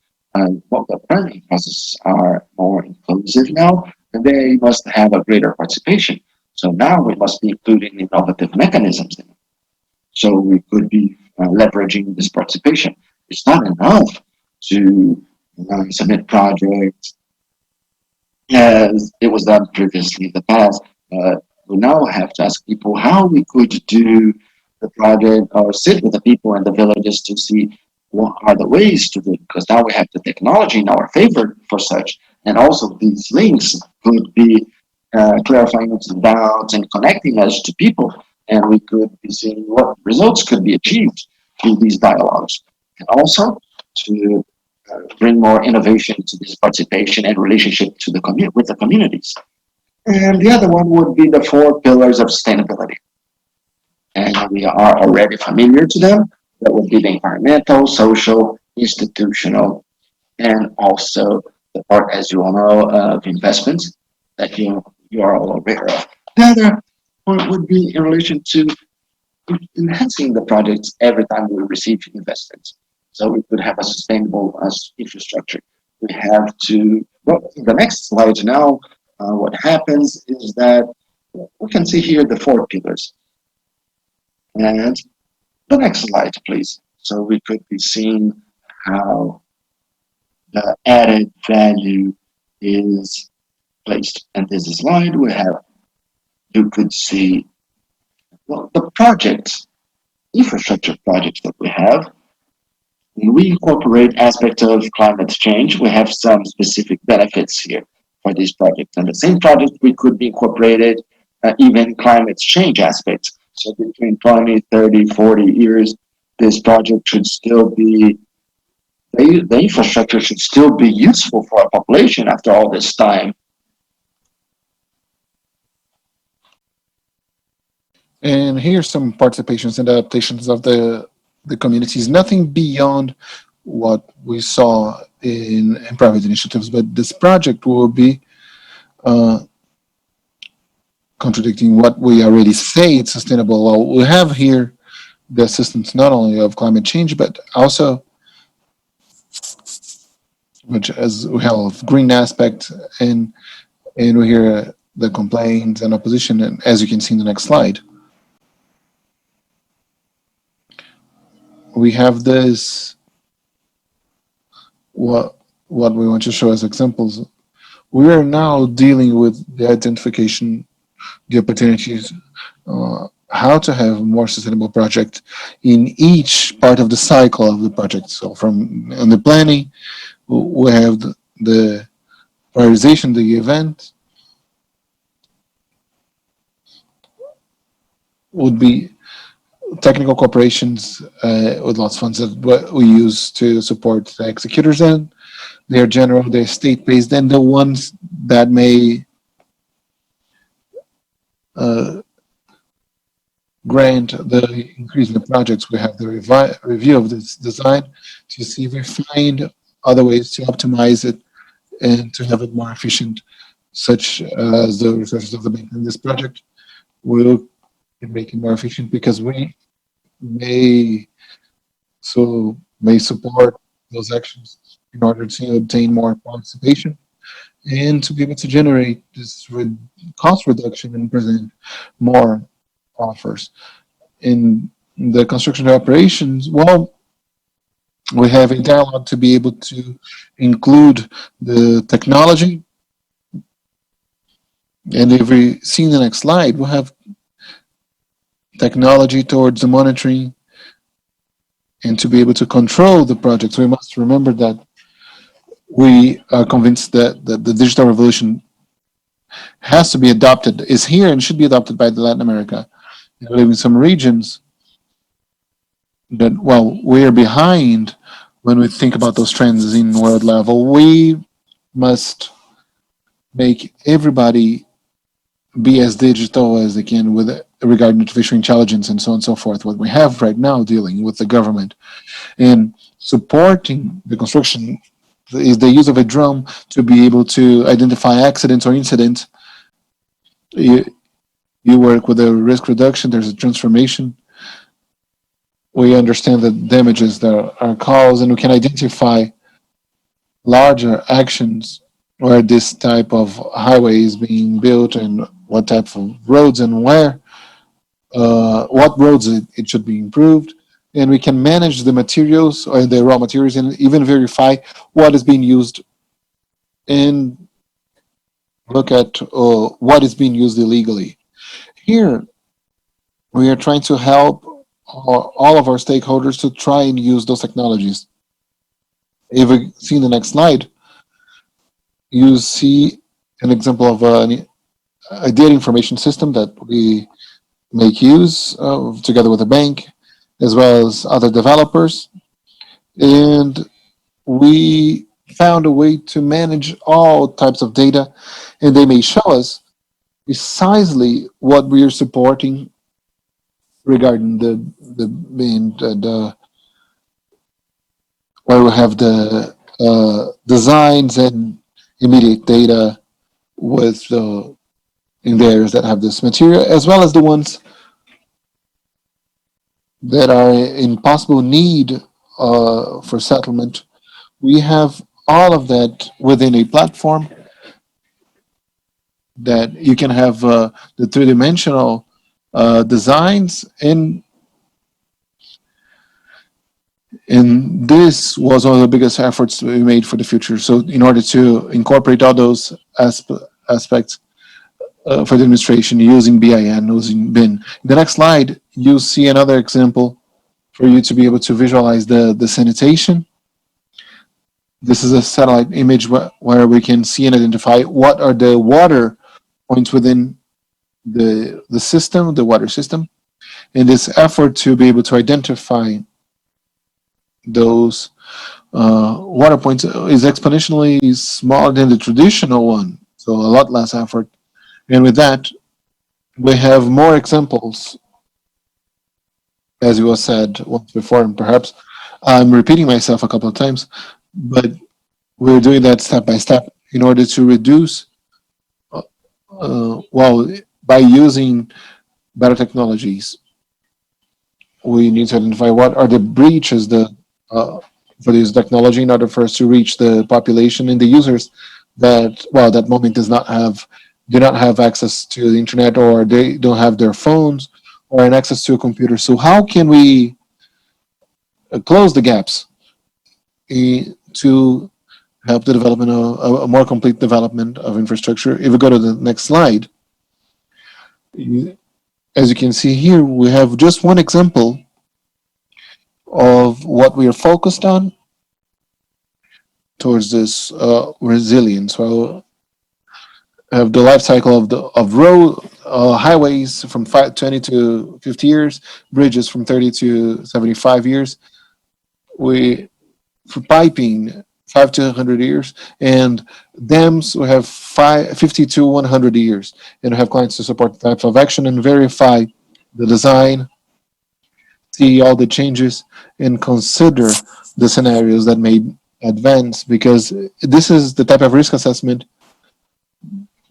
Well, the planning processes are more inclusive now, and they must have a greater participation. So now we must be including innovative mechanisms in it. So we could be leveraging this participation. It's not enough to submit projects as it was done previously in the past. We now have to ask people how we could do the project or sit with the people in the villages to see what are the ways to do it, because now we have the technology in our favor for such. And also these links could be clarifying some doubts and connecting us to people. And we could be seeing what results could be achieved through these dialogues. And also to bring more innovation to this participation and relationship to the with the communities. And the other one would be the four pillars of sustainability. And we are already familiar to them. That would be the environmental, social, institutional, and also the part, as you all know, of investments that you are all aware of. The other point would be in relation to enhancing the projects every time we receive investments. So we could have a sustainable infrastructure. We have to, well, the next slide now, what happens is that we can see here the four pillars. And the next slide, please. So we could be seeing how the added value is placed. And this slide we have, you could see, well, the projects, infrastructure projects that we have. When we incorporate aspects of climate change, we have some specific benefits here for these projects. And the same project, we could be incorporated even climate change aspects. So between 20, 30, 40 years, this project should still be, the infrastructure should still be useful for a population after all this time.
And here's some participations and adaptations of the communities. Nothing beyond what we saw in private initiatives, but this project will be uh, contradicting what we already say it's sustainable. Well, we have here the assistance not only of climate change, but also which as we have green aspect and we hear the complaints and opposition, and as you can see in the next slide, we have this what we want to show as examples. We are now dealing with the identification, the opportunities, how to have a more sustainable project in each part of the cycle of the project. So from in the planning, we have the prioritization, the event would be technical corporations with lots of funds that we use to support the executors, and they're general, they're state based, and the ones that may uh, grant the increase in the projects. We have the review of this design to see if we find other ways to optimize it and to have it more efficient, such as the resources of the bank in this project will make it more efficient because we may may support those actions in order to obtain more participation and to be able to generate this cost reduction and present more offers. In the construction operations, well, we have a dialogue to be able to include the technology. And if we see in the next slide, we'll have technology towards the monitoring and to be able to control the projects. We must remember that we are convinced that the digital revolution has to be adopted, is here and should be adopted by Latin America. We live in some regions that, well, we are behind when we think about those trends in world level. We must make everybody be as digital as they can with regard to artificial intelligence and so on and so forth. What we have right now dealing with the government and supporting the construction is the use of a drone to be able to identify accidents or incidents. You, you work with a risk reduction, there's a transformation. We understand the damages that are caused, and we can identify larger actions where this type of highway is being built and what type of roads and where, what roads it should be improved. And we can manage the materials or the raw materials and even verify what is being used and look at what is being used illegally. Here, we are trying to help all of our stakeholders to try and use those technologies. If we see the next slide, you see an example of a data information system that we make use of together with the bank as well as other developers. And we found a way to manage all types of data, and they may show us precisely what we are supporting regarding the where we have the designs and immediate data with the in the areas that have this material, as well as the ones that are in possible need for settlement. We have all of that within a platform that you can have the three-dimensional designs and this was one of the biggest efforts we made for the future. So in order to incorporate all those aspects for the administration using BIN, using BIN. In the next slide, you'll see another example for you to be able to visualize the sanitation. This is a satellite image where we can see and identify what are the water points within the system, the water system. And this effort to be able to identify those water points is exponentially smaller than the traditional one, so a lot less effort. And with that, we have more examples, as you was said once before, and perhaps I'm repeating myself a couple of times, but we're doing that step by step in order to reduce, well, by using better technologies, we need to identify what are the breaches for this technology in order for us to reach the population and the users that, well, that moment do not have access to the internet or they don't have their phones or an access to a computer. So how can we close the gaps to help the development of a more complete development of infrastructure. If we go to the next slide, as you can see here, we have just one example of what we are focused on towards this resilience. So have the life cycle of the of road highways from 20 to 50 years, bridges from 30 to 75 years. We for piping 5 to 100 years, and dams we have 50 to 100 years, and we have clients to support the types of action and verify the design, see all the changes, and consider the scenarios that may advance, because this is the type of risk assessment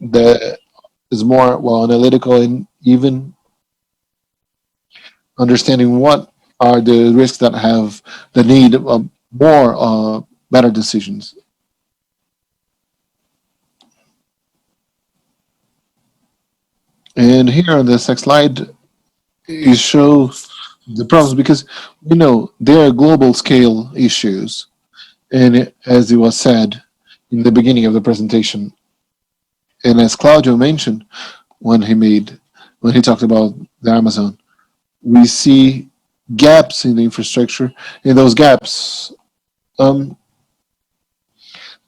that is more well analytical and even understanding what are the risks that have the need of more better decisions. And here on this next slide, it shows the problems because we know there are global scale issues. And as it was said in the beginning of the presentation, and as Claudio mentioned when he talked about the Amazon, we see gaps in the infrastructure, and those gaps um,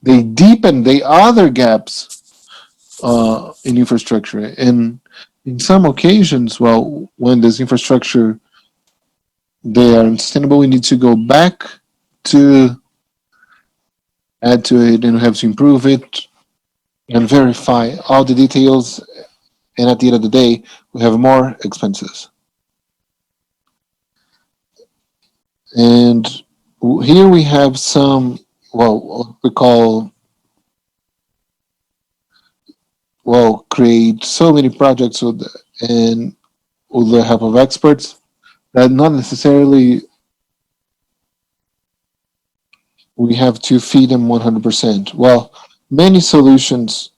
they deepen the other gaps in infrastructure. And in some occasions, well, when this infrastructure they are unsustainable, we need to go back to add to it, and we have to improve it and verify all the details. And at the end of the day, we have more expenses. And here we have some, well, what we call, well, create so many projects and with the help of experts that not necessarily we have to feed them 100%. Well, many solutions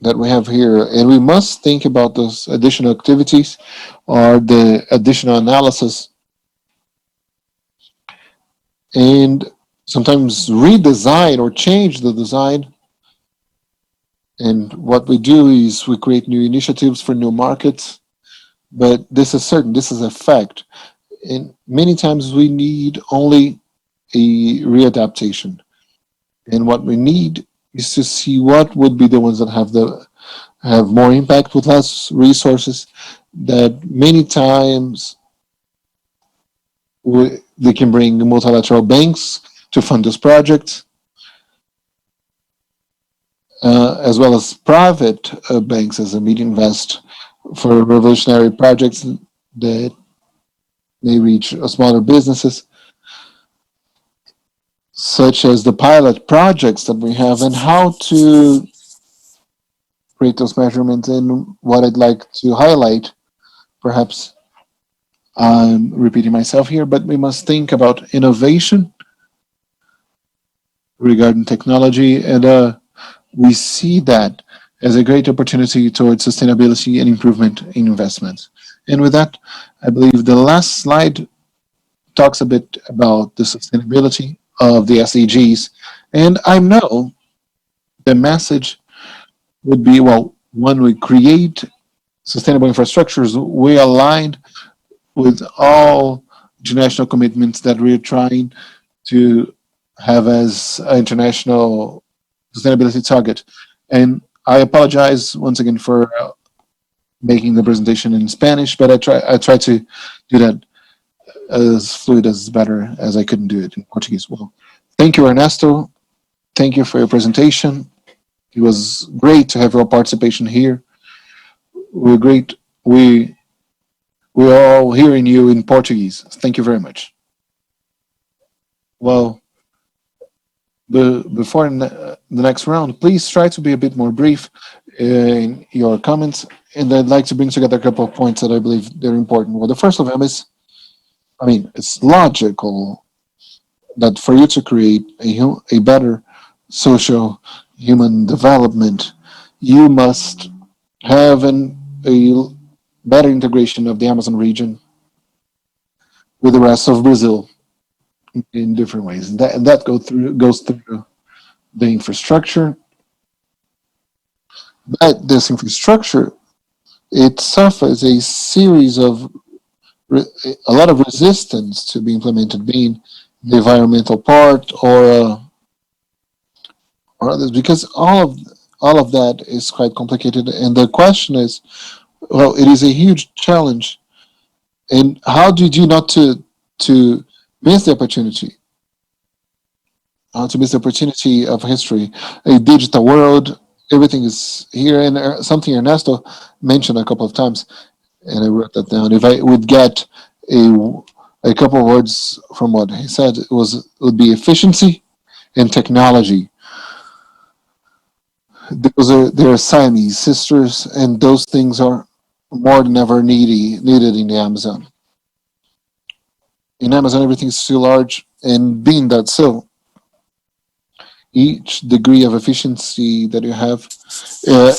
that we have here, and we must think about those additional activities or the additional analysis, and sometimes redesign or change the design. And what we do is we create new initiatives for new markets, but this is certain, this is a fact. And many times we need only a readaptation. And what we need is to see what would be the ones that have more impact with less resources, that many times they can bring multilateral banks to fund those projects, as well as private banks as a medium invest for revolutionary projects that may reach smaller businesses, such as the pilot projects that we have, and how to create those measurements. And what I'd like to highlight, perhaps I'm repeating myself here, but we must think about innovation regarding technology, and we see that as a great opportunity towards sustainability and improvement in investments. And with that, I believe the last slide talks a bit about the sustainability of the SDGs. And I know the message would be, well, when we create sustainable infrastructures, we align with all international commitments that we're trying to have as an international sustainability target. And I apologize once again for making the presentation in Spanish, but I try to do that as fluid as better as I couldn't do it in Portuguese. Well, thank you, Ernesto. Thank you for your presentation. It was great to have your participation here. We're great. We're all hearing you in Portuguese. Thank you very much. Well, before the next round, please try to be a bit more brief in your comments. And I'd like to bring together a couple of points that I believe they're important. Well, the first of them is, I mean, it's logical that for you to create a better social human development, you must have a better integration of the Amazon region with the rest of Brazil in different ways. And that goes through the infrastructure, but this infrastructure itself is a series of a lot of resistance to be implemented, being the environmental part or others, because all of that is quite complicated. And the question is, well, it is a huge challenge. And how did you not to miss the opportunity? To miss the opportunity of history, a digital world. Everything is here, and something Ernesto mentioned a couple of times, and I wrote that down. If I would get a a couple of words from what he said, it would be efficiency and technology. Those are they're Siamese sisters, and those things are more than ever needed in the Amazon. In Amazon, everything is too large, and being that so, each degree of efficiency that you have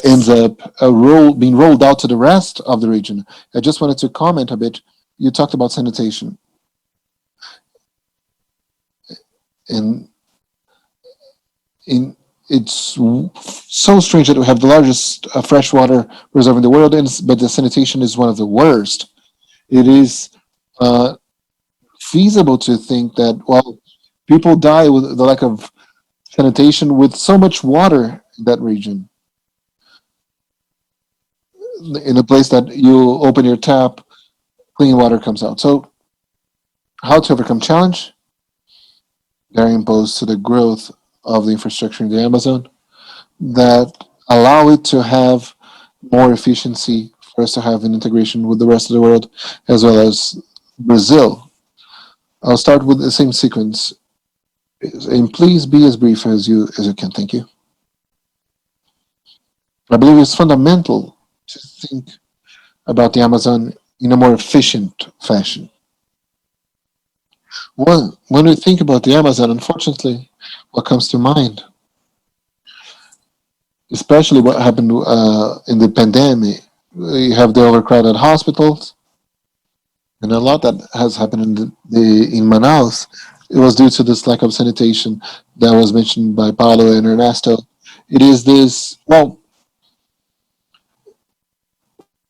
ends up being rolled out to the rest of the region. I just wanted to comment a bit. You talked about sanitation, and in it's so strange that we have the largest freshwater reserve in the world, but the sanitation is one of the worst. It is uh, feasible to think that, well, people die with the lack of sanitation with so much water in that region. In a place that you open your tap, clean water comes out. So, how to overcome challenge? They're imposed to the growth of the infrastructure in the Amazon that allow it to have more efficiency for us to have an integration with the rest of the world as well as Brazil. I'll start with the same sequence, and please be as brief as you can. Thank you. I believe it's fundamental to think about the Amazon in a more efficient fashion. When we think about the Amazon, unfortunately, what comes to mind, especially what happened in the pandemic, you have the overcrowded hospitals, and a lot that has happened in Manaus. It was due to this lack of sanitation that was mentioned by Paulo and Ernesto. It is this well,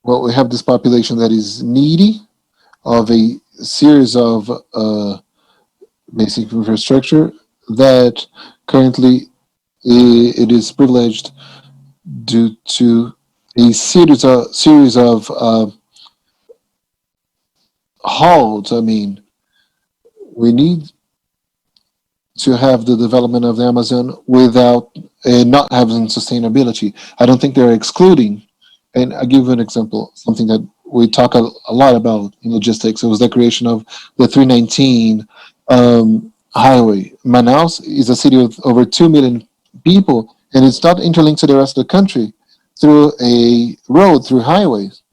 we have this population that is needy of a series of basic infrastructure that currently it is privileged due to a series of halts. I mean, we need to have the development of the Amazon without not having sustainability. I don't think they're excluding. And I'll give you an example, something that we talk a lot about in logistics. It was the creation of the 319 highway. Manaus is a city with over 2 million people, and it's not interlinked to the rest of the country through a road, through highways.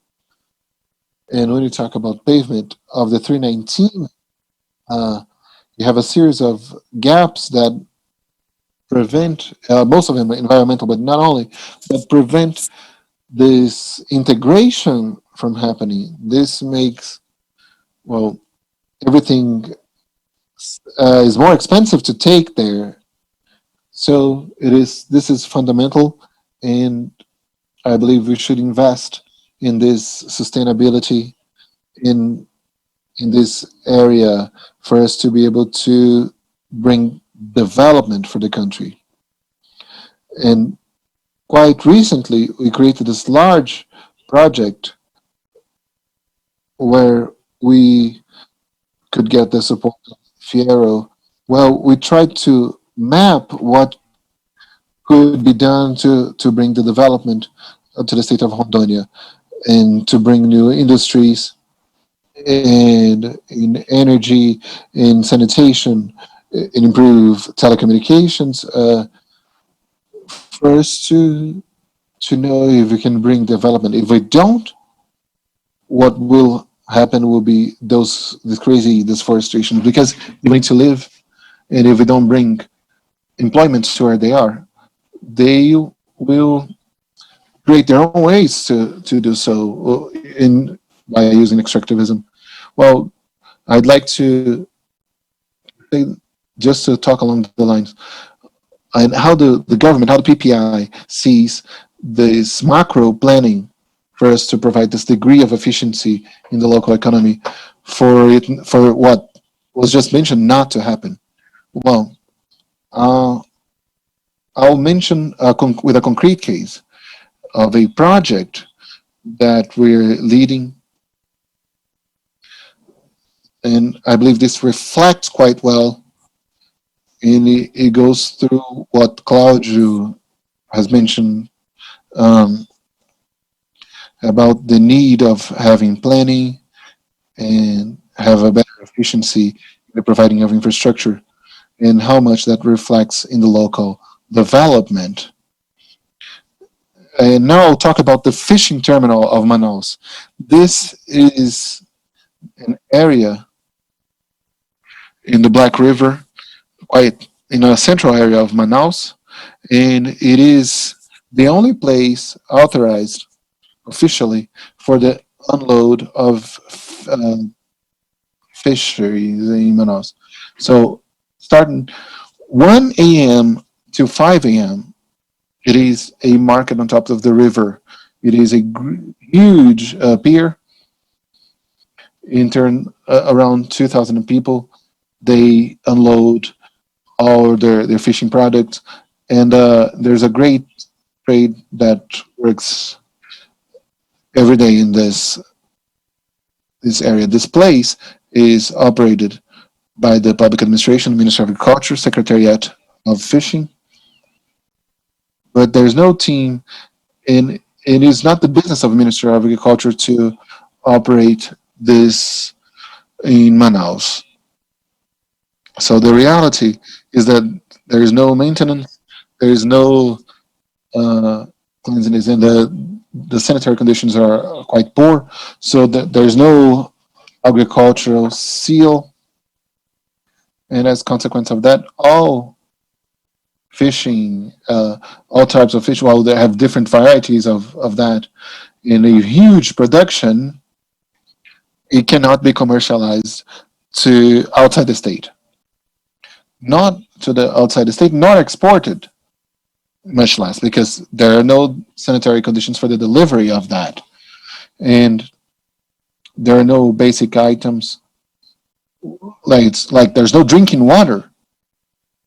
And when you talk about pavement of the 319, uh, you have a series of gaps that prevent, most of them environmental, but not only, but prevent this integration from happening. This makes, well, everything is more expensive to take there. So this is fundamental, and I believe we should invest in this sustainability in this area for us to be able to bring development for the country. And quite recently, we created this large project where we could get the support of Fiero. Well, we tried to map what could be done to bring the development to the state of Rondônia and to bring new industries and in energy, in sanitation, and improve telecommunications for us to know if we can bring development. If we don't, what will happen will be this crazy deforestation because they need to live, and if we don't bring employment to where they are, they will create their own ways to do so in by using extractivism. Well, I'd like to say, just to talk along the lines, and how the government, how the PPI sees this macro planning for us to provide this degree of efficiency in the local economy for what was just mentioned not to happen. Well, uh, I'll mention with a concrete case of a project that we're leading, and I believe this reflects quite well, and it goes through what Claudio has mentioned um, about the need of having planning and have a better efficiency in the providing of infrastructure, and how much that reflects in the local development. And now I'll talk about the fishing terminal of Manaus. This is an area in the Black River, quite in a central area of Manaus, and it is the only place authorized officially for the unload of fisheries in Manaus. So starting 1 a.m. to 5 a.m., it is a market on top of the river. It is a huge pier. In turn, around 2,000 people. They unload all their fishing products, and there's a great trade that works every day in this area. This place is operated by the public administration, Ministry of Agriculture, Secretariat of Fishing, but there's no team, and it is not the business of the Ministry of Agriculture to operate this in Manaus. So the reality is that there is no maintenance, there is no uh, cleanliness, and the sanitary conditions are quite poor. So that there is no agricultural seal, and as a consequence of that, all fishing, all types of fish, while they have different varieties of that in a huge production, it cannot be commercialized to outside the state, not to the outside the state, not exported, much less, because there are no sanitary conditions for the delivery of that, and there are no basic items, like it's like there's no drinking water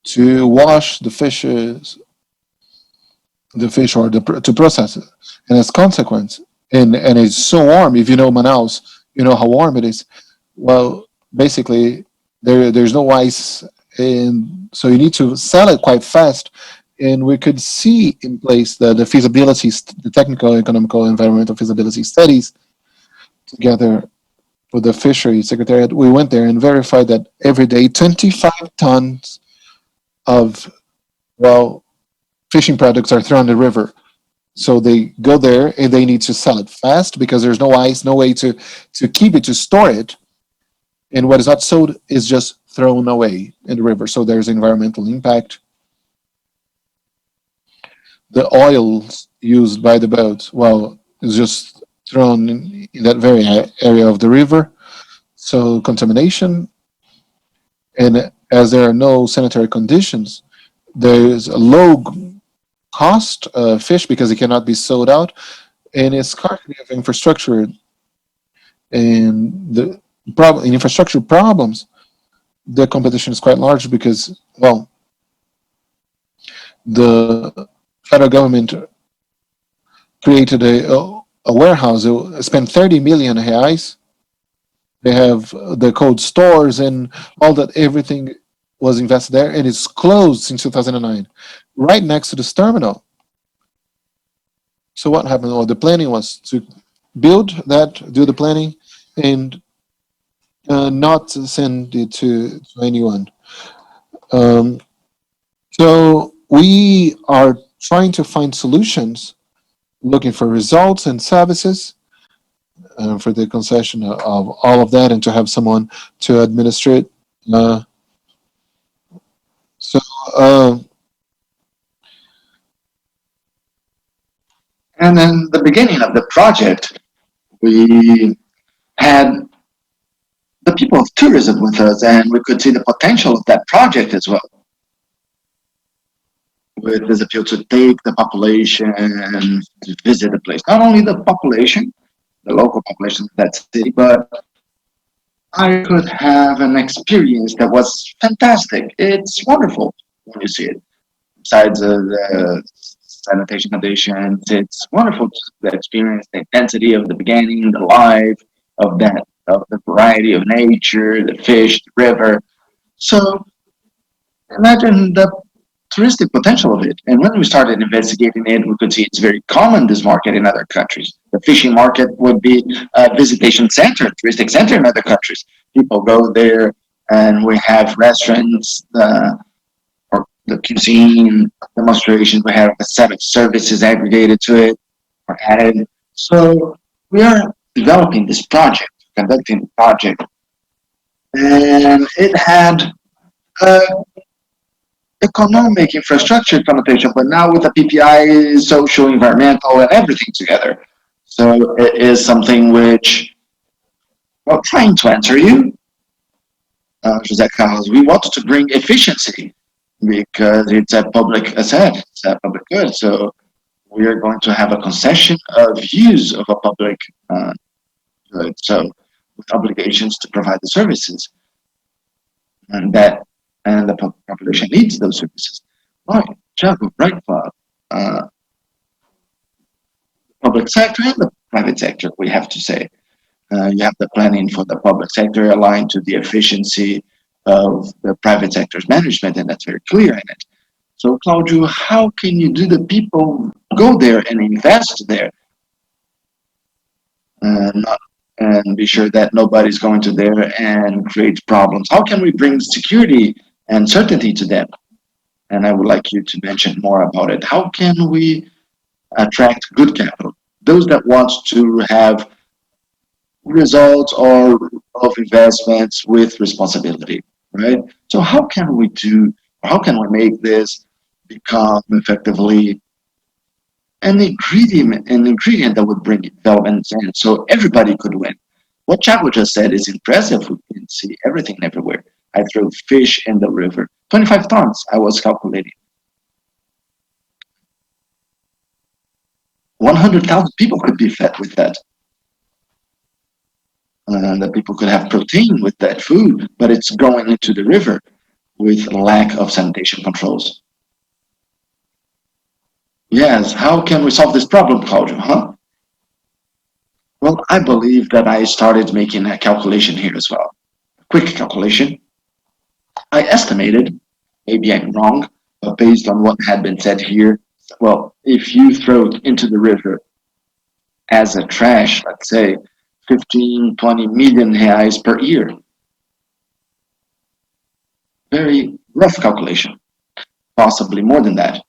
to wash the fish or to process it, and as a consequence, and it's so warm. If you know Manaus, you know how warm it is. Well, basically, there's no ice, and so you need to sell it quite fast. And we could see in place the feasibility, the technical, economical, environmental feasibility studies together with the fishery secretariat. We went there and verified that every day 25 tons of, well, fishing products are thrown in the river. So they go there and they need to sell it fast because there's no ice, no way to keep it, to store it. And what is not sold is just thrown away in the river. So there's environmental impact. The oils used by the boat, well, is just thrown in that very area of the river. So contamination, and as there are no sanitary conditions, there is a low cost fish because it cannot be sold out, and it's scarcity of infrastructure, and the problem in infrastructure problems. The competition is quite large because, well, the federal government created a warehouse. It spent 30 million reais. They have the cold stores and all that. Everything was invested there, and it's closed since 2009, right next to this terminal. So what happened? Well, the planning was to build that, do the planning, and not send it to anyone. Um, so we are trying to find solutions, looking for results and services for the concession of all of that, and to have someone to administer it. Uh, so uh,
And in the beginning of the project, we had the people of tourism with us, and we could see the potential of that project as well. with this appeal to take the population to visit the place. Not only the population, the local population of that city, but I could have an experience that was fantastic. It's wonderful when you see it. Besides the sanitation conditions, it's wonderful to experience the intensity of the beginning, the life of that, of the variety of nature, the fish, the river. So imagine the touristic potential of it. And when we started investigating it, we could see it's very common, this market in other countries. The fishing market would be a visitation center, touristic center in other countries. People go there and we have restaurants, or the cuisine demonstrations, we have a set of services aggregated to it or added. So we are developing this project, conducting the project, and it had a economic infrastructure connotation, but now with the PPI, social, environmental, and everything together. So it is something which, well, trying to answer you, Jose Carlos, we wanted to bring efficiency because it's a public asset, it's a public good. So we are going to have a concession of use of a public good. So with obligations to provide the services, and that and the population needs those services. Right, Jacob, right, Bob? Uh, Public sector and the private sector, we have to say. You have the planning for the public sector aligned to the efficiency of the private sector's management, and that's very clear in it. So, Claudio, how can you do the people go there and invest there not, and be sure that nobody's going to there and create problems? How can we bring security and certainty to them? And I would like you to mention more about it. How can we attract good capital? Those that want to have results or of investments with responsibility, right? So how can we do, how can we make this become effectively an ingredient that would bring development in so everybody could win? What Chaco just said is impressive. We can see everything everywhere. I throw fish in the river. 25 tons, I was calculating. 100,000 people could be fed with that. That people could have protein with that food, but it's going into the river with lack of sanitation controls. Yes, how can we solve this problem, Claudio, huh? Well, I believe that I started making a calculation here as well. A quick calculation. I estimated, maybe I'm wrong, but based on what had been said here, well, if you throw it into the river as a trash, let's say 15, 20 million reais per year. Very rough calculation, possibly more than that.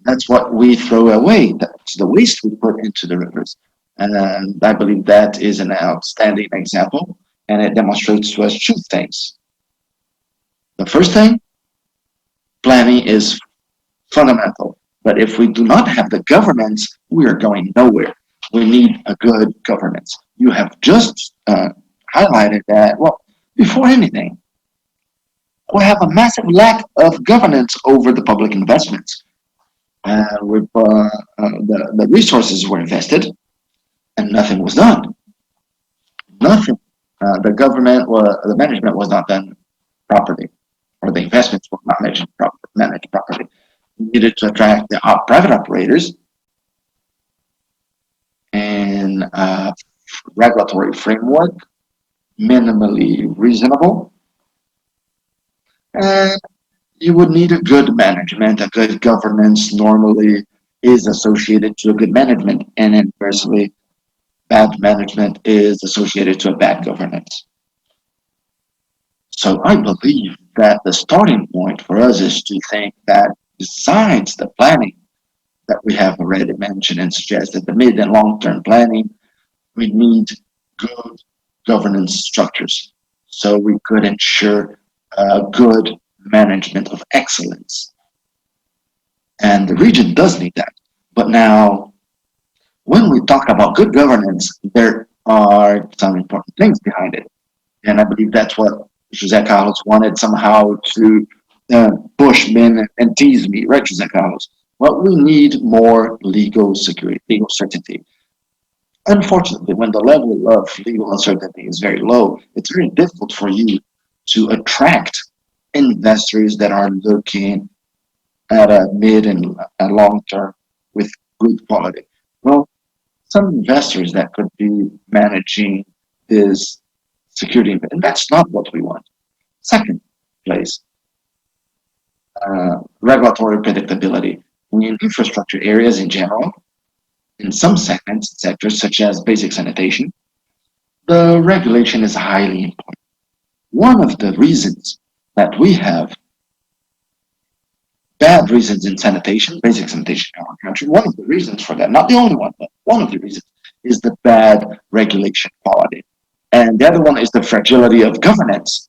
That's what we throw away. That's the waste we put into the rivers. And I believe that is an outstanding example, and it demonstrates to us two things. The first thing, planning is fundamental. But if we do not have the governance, we are going nowhere. We need a good governance. You have just highlighted that, well, before anything, we have a massive lack of governance over the public investments. The resources were invested and nothing was done. Nothing. The management was not done properly, or the investments were not managed properly. We needed to attract the private operators and regulatory framework, minimally reasonable, and you would need a good management. A good governance normally is associated to a good management, and inversely, bad management is associated to a bad governance. So I believe that the starting point for us is to think that besides the planning that we have already mentioned and suggested, the mid and long term planning, we need good governance structures so we could ensure good management of excellence. And the region does need that. But now, when we talk about good governance, there are some important things behind it. And I believe that's what Jose Carlos wanted somehow to Bushmen and tease me, right, Jose Carlos? Well, we need more legal security, legal certainty. Unfortunately, when the level of legal uncertainty is very low, it's very difficult for you to attract investors that are looking at a mid and a long term with good quality. Well, some investors that could be managing this security, and that's not what we want. Second place, regulatory predictability. In infrastructure areas in general, in some segments, sectors such as basic sanitation, the regulation is highly important. One of the reasons that we have bad reasons in sanitation, basic sanitation in our country, one of the reasons for that, not the only one, but one of the reasons, is the bad regulation quality. And the other one is the fragility of governance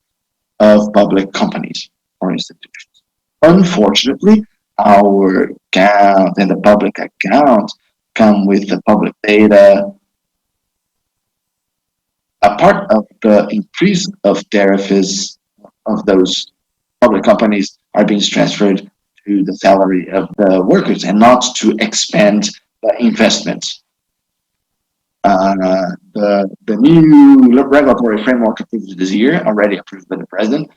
of public companies or institutions. Unfortunately, our account and the public account come with the public data. A part of the increase of tariffs of those public companies are being transferred to the salary of the workers and not to expand the investments. The new regulatory framework approved this year, already approved by the president,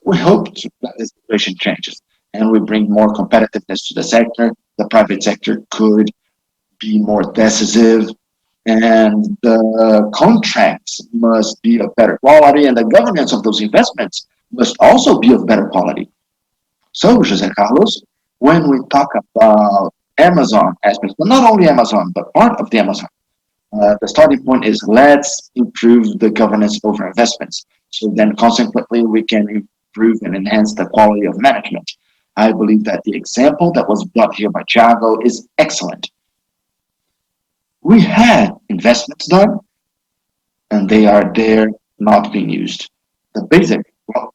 we hope that the situation changes and we bring more competitiveness to the sector. The private sector could be more decisive, and the contracts must be of better quality, and the governance of those investments must also be of better quality. So, Jose Carlos, when we talk about Amazon aspects, but not only Amazon, but part of the Amazon, the starting point is let's improve the governance over investments. So then, consequently, we can improve and enhance the quality of management. I believe that the example that was brought here by Thiago is excellent. We had investments done, and they are there not being used. The basic, well,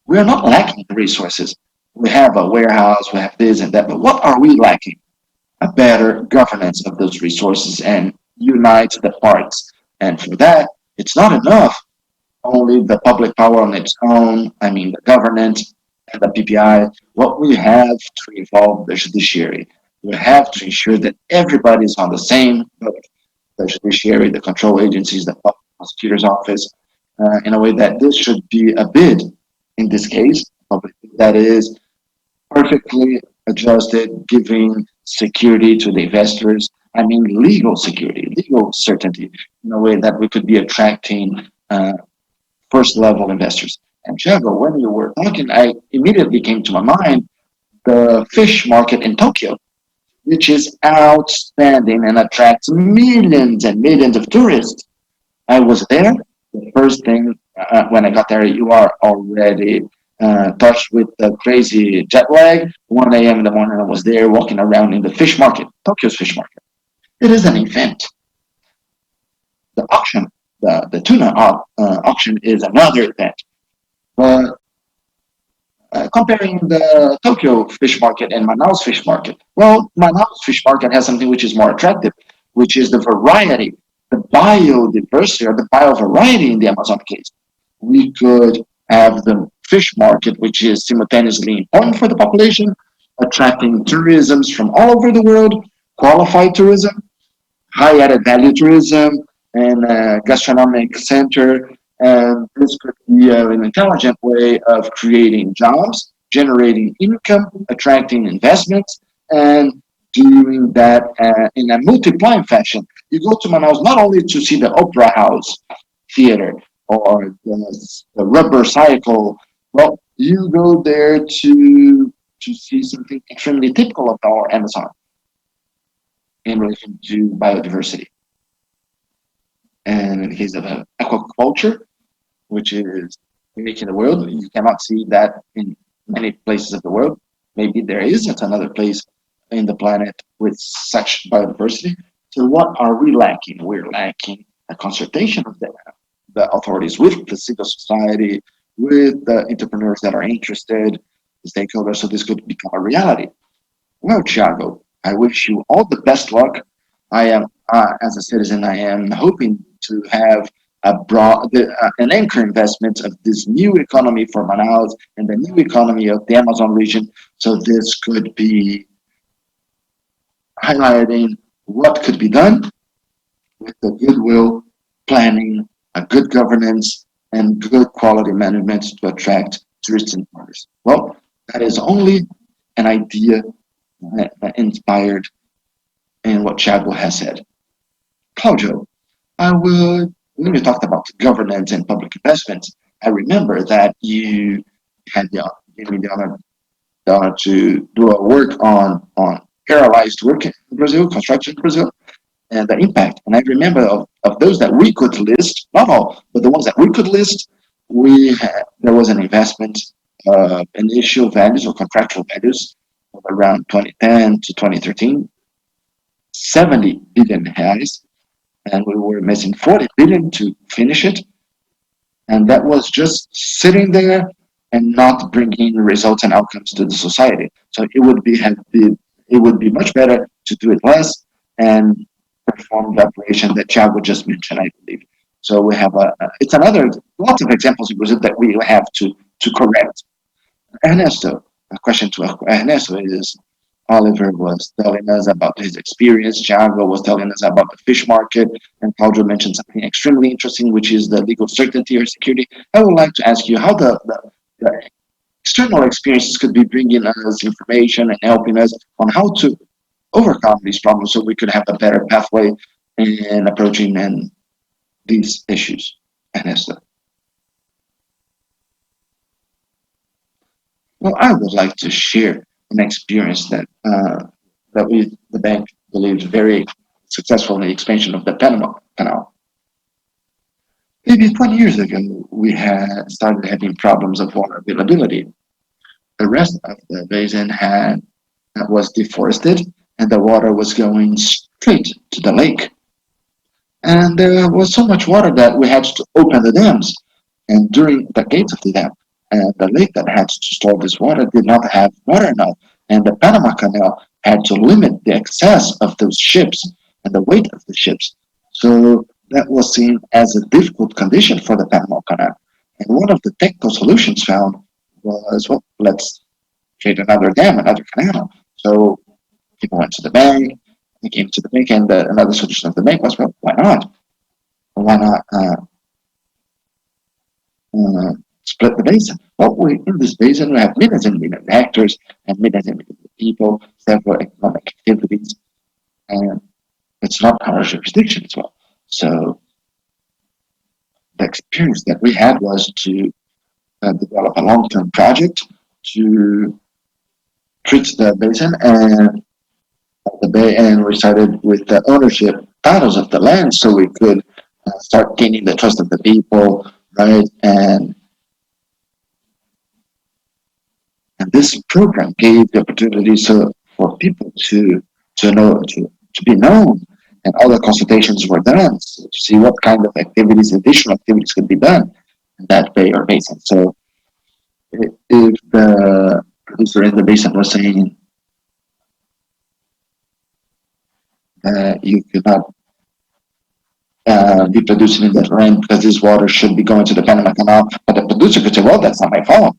we are not lacking the resources. We have a warehouse, we have this and that, but what are we lacking? A better governance of those resources and unite the parts. And for that, it's not enough only the public power on its own, I mean the government and the PPI. What we have to involve the judiciary. We have to ensure that everybody is on the same boat. The judiciary, the control agencies, the public prosecutor's office, in a way that this should be a bid, in this case, public, that is perfectly adjusted, giving security to the investors. I mean, legal security, legal certainty, in a way that we could be attracting first level investors. And Thiago, when you were talking, I immediately came to my mind the fish market in Tokyo, which is outstanding and attracts millions and millions of tourists. I was there. The first thing when I got there, you are already touched with the crazy jet lag. 1 a.m. in the morning, I was there walking around in the fish market, Tokyo's fish market. It is an event. The auction, the tuna auction is another event. But comparing the Tokyo fish market and Manaus fish market, well, Manaus fish market has something which is more attractive, which is the variety, the biodiversity or the biovariety in the Amazon case. We could have the fish market, which is simultaneously important for the population, attracting tourism from all over the world, qualified tourism, high added value tourism, and gastronomic center. And this could be an intelligent way of creating jobs, generating income, attracting investments, and doing that in a multiplying fashion. You go to Manaus not only to see the Opera House theater or the rubber cycle. Well, you go there to see something extremely typical of our Amazon in relation to biodiversity. And in the case of aquaculture, which is unique in the world, you cannot see that in many places of the world. Maybe there isn't another place in the planet with such biodiversity. So what are we lacking? We're lacking a consultation of the authorities with the civil society, with the entrepreneurs that are interested, the stakeholders, so this could become a reality. Well, Thiago, I wish you all the best luck. I am, as a citizen, I am hoping to have an anchor investment of this new economy for Manaus and the new economy of the Amazon region. So this could be highlighting what could be done with the goodwill, planning, a good governance, and good quality management to attract tourists and foreigners. Well, that is only an idea inspired in what Thiago has said. Claudio, when you talked about governance and public investments, I remember that you had gave me the honor to do a work on paralyzed work in Brazil, construction in Brazil, and the impact. And I remember of those that we could list, not all, but the ones that we could list, there was an investment initial values or contractual values of around 2010 to 2013, 70 billion reais, and we were missing 40 billion to finish it. And that was just sitting there and not bringing results and outcomes to the society. So it would be much better to do it less and perform the operation that Thiago just mentioned, I believe. So we have it's another lots of examples in Brazil that we have to correct. Ernesto, a question to Ernesto is Oliver was telling us about his experience, Thiago was telling us about the fish market, and Claudio mentioned something extremely interesting, which is the legal certainty or security. I would like to ask you how the external experiences could be bringing us information and helping us on how to overcome these problems so we could have a better pathway in approaching and these issues. Ernesto. Well, I would like to share an experience that the bank believes very successful in the expansion of the Panama Canal. Maybe 20 years ago, we had started having problems of water availability. The rest of the basin was deforested, and the water was going straight to the lake. And there was so much water that we had to open the dams. And during the gates of the dam, the lake that had to store this water did not have water enough. And the Panama Canal had to limit the excess of those ships and the weight of the ships. So that was seen as a difficult condition for the Panama Canal. And one of the technical solutions found was, well, let's create another dam, another canal. So people went to the bank, they came to the bank, and another solution of the bank was, well, why not? Why not split the basin? Well, in this basin, we have millions and millions of hectares and millions and millions of people, several economic activities, and it's not our jurisdiction as well. So the experience that we had was to develop a long-term project to treat the basin and the bay, and we started with the ownership titles of the land, so we could start gaining the trust of the people, right? And this program gave the opportunity for people to be known, and other consultations were done to see what kind of additional activities could be done in that bay or basin. So if the producer in the basin was saying that you could not be producing in that land because this water should be going to the Panama Canal, but the producer could say, well, that's not my fault.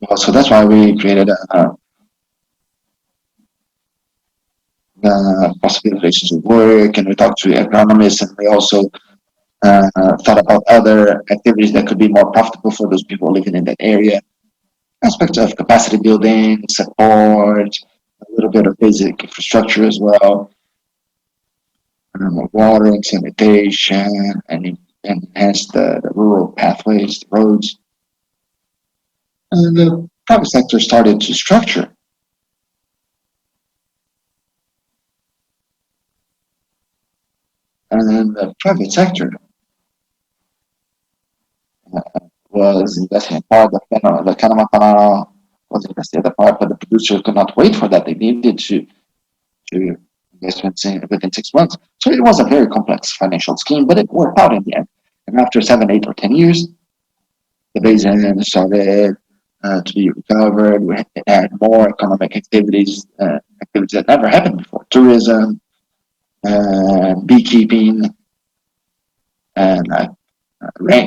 Well, so that's why we created possibilities of work, and we talked to economists, and we also thought about other activities that could be more profitable for those people living in that area. Aspects of capacity building, support, a little bit of basic infrastructure as well, water and sanitation, and enhance the rural pathways, the roads. And the private sector started to structure. And then the private sector was investing in part, the Panama Canal was investing in the part, but the producer could not wait for that. They needed to investments within 6 months. So it was a very complex financial scheme, but it worked out in the end. And after 7, 8, or 10 years, the basin started to be recovered. We had more economic activities that never happened before: tourism, beekeeping, and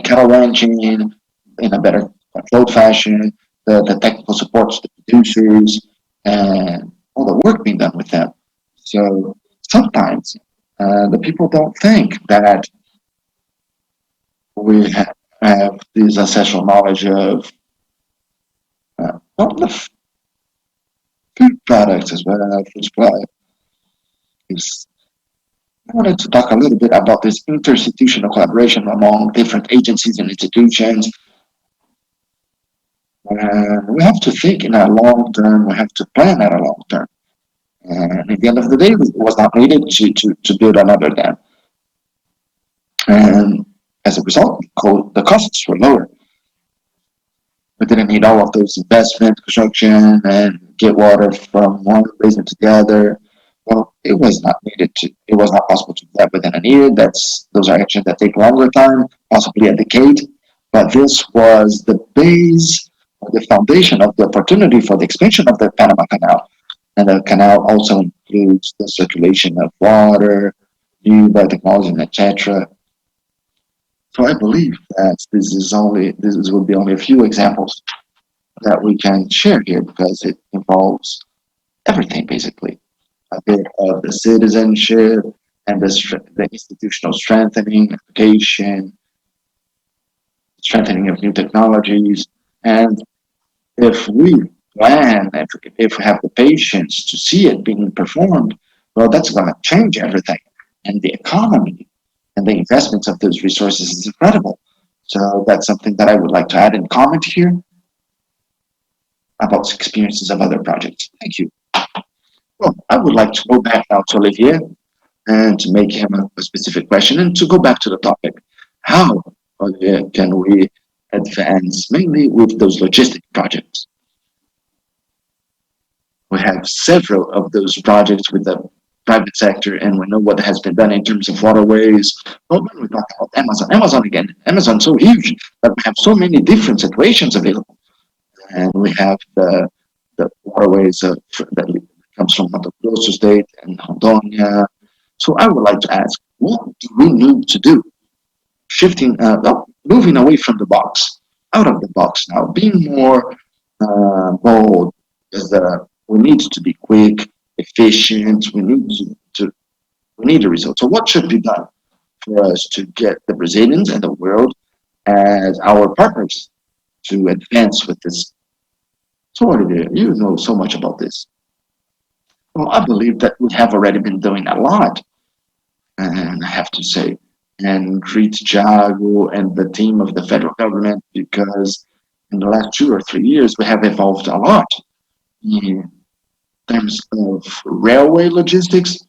cattle ranching in a better controlled fashion, the technical support to the producers, and all the work being done with them. So sometimes the people don't think that we have this ancestral knowledge of not the food products as well as food supply. Is I wanted to talk a little bit about this interinstitutional collaboration among different agencies and institutions. We have to think in a long term. We have to plan at a long term. And at the end of the day, it was not needed to build another dam. And as a result, the costs were lower. We didn't need all of those investment, construction, and get water from one basin to the other. Well, it was not needed to. It was not possible to do that within a year. Those are actions that take longer time, possibly a decade. But this was the base or the foundation of the opportunity for the expansion of the Panama Canal. And the canal also includes the circulation of water, new biotechnology, etc. So I believe that this will be only a few examples that we can share here because it involves everything basically. A bit of the citizenship and the institutional strengthening, education, strengthening of new technologies. And if we plan, if we have the patience to see it being performed, well, that's going to change everything. And the economy and the investments of those resources is incredible. So that's something that I would like to add and comment here about experiences of other projects. Thank you. Well, I would like to go back now to Olivier and to make him a specific question and to go back to the topic. How, Olivier, can we advance mainly with those logistic projects? We have several of those projects with the private sector, and we know what has been done in terms of waterways. But when we talk about Amazon again, Amazon's so huge that we have so many different situations available. And we have the waterways that comes from Mato Grosso State and Rondônia. So I would like to ask, what do we need to do? Moving away from the box, out of the box now, being more bold, is that we need to be quick, efficient. We need a result. So what should be done for us to get the Brazilians and the world as our partners to advance with this? So Olivier, you know so much about this. Well, I believe that we have already been doing a lot, and I have to say, and greet Jago and the team of the federal government because in the last 2 or 3 years we have evolved a lot in terms of railway logistics,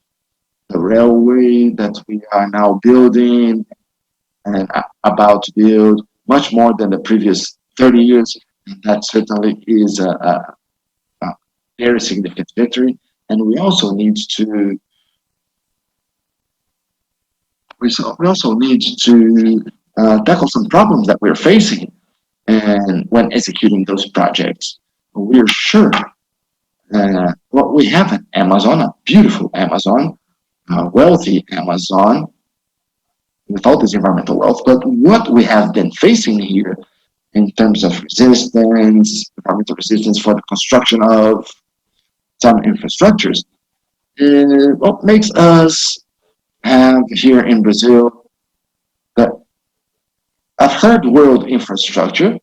the railway that we are now building and about to build, much more than the previous 30 years. And that certainly is a very significant victory. And we also need to tackle some problems that we're facing, and when executing those projects, we're sure. Well, we have an Amazon, a beautiful Amazon, a wealthy Amazon, with all this environmental wealth. But what we have been facing here in terms of environmental resistance for the construction of some infrastructures, what makes us have here in Brazil a third world infrastructure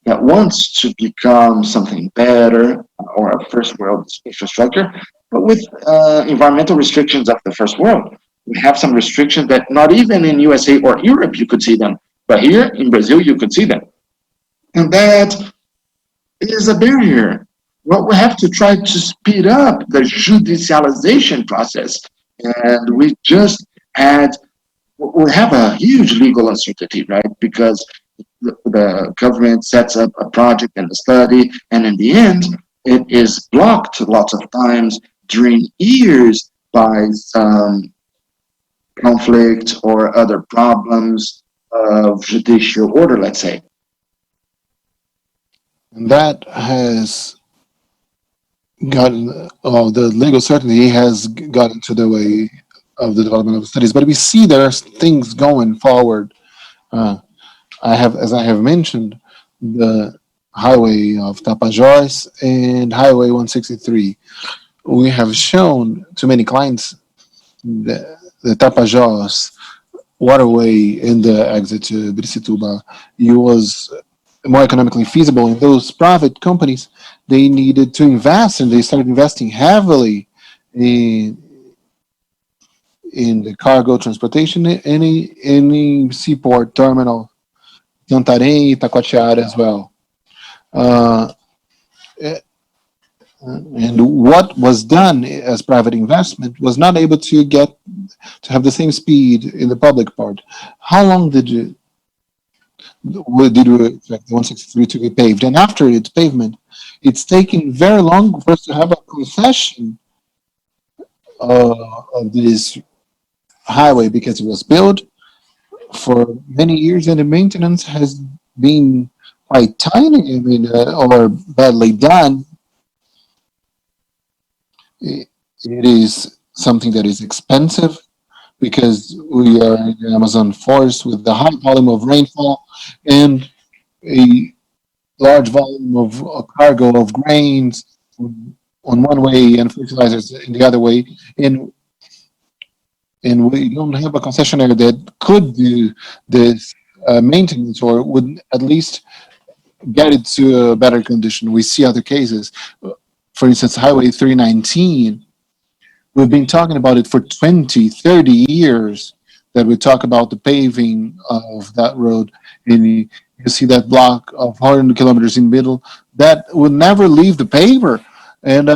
that wants to become something better or a first world infrastructure, but with environmental restrictions of the first world. We have some restrictions that not even in USA or Europe you could see them, but here in Brazil you could see them. And that is a barrier. Well, we have to try to speed up the judicialization process. And we have a huge legal uncertainty, right? Because the government sets up a project and a study, and in the end, it is blocked lots of times during years by some conflict or other problems of judicial order, let's say.
And that has gotten, the legal certainty has gotten to the way of the development of studies. But we see there are things going forward Uh, as I have mentioned, the highway of Tapajós and Highway 163. We have shown to many clients the Tapajós waterway in the exit to Biricituba, it was more economically feasible. And those private companies, they needed to invest, and they started investing heavily in the cargo transportation, any seaport terminal, Santarém, Itacoatiara as well. Uh, and what was done as private investment was not able to get to have the same speed in the public part. How long did we expect the 163 to be paved? And after its pavement, it's taken very long for us to have a concession of this highway because it was built for many years and the maintenance has been quite tiny. I mean, or badly done. It is something that is expensive because we are in the Amazon forest with the high volume of rainfall and a large volume of cargo of grains on one way and fertilizers in the other way. And and we don't have a concessionaire that could do this maintenance or would at least get it to a better condition. We see other cases. For instance, Highway 319, we've been talking about it for 20, 30 years that we talk about the paving of that road. And you see that block of 100 kilometers in the middle that will never leave the paper. And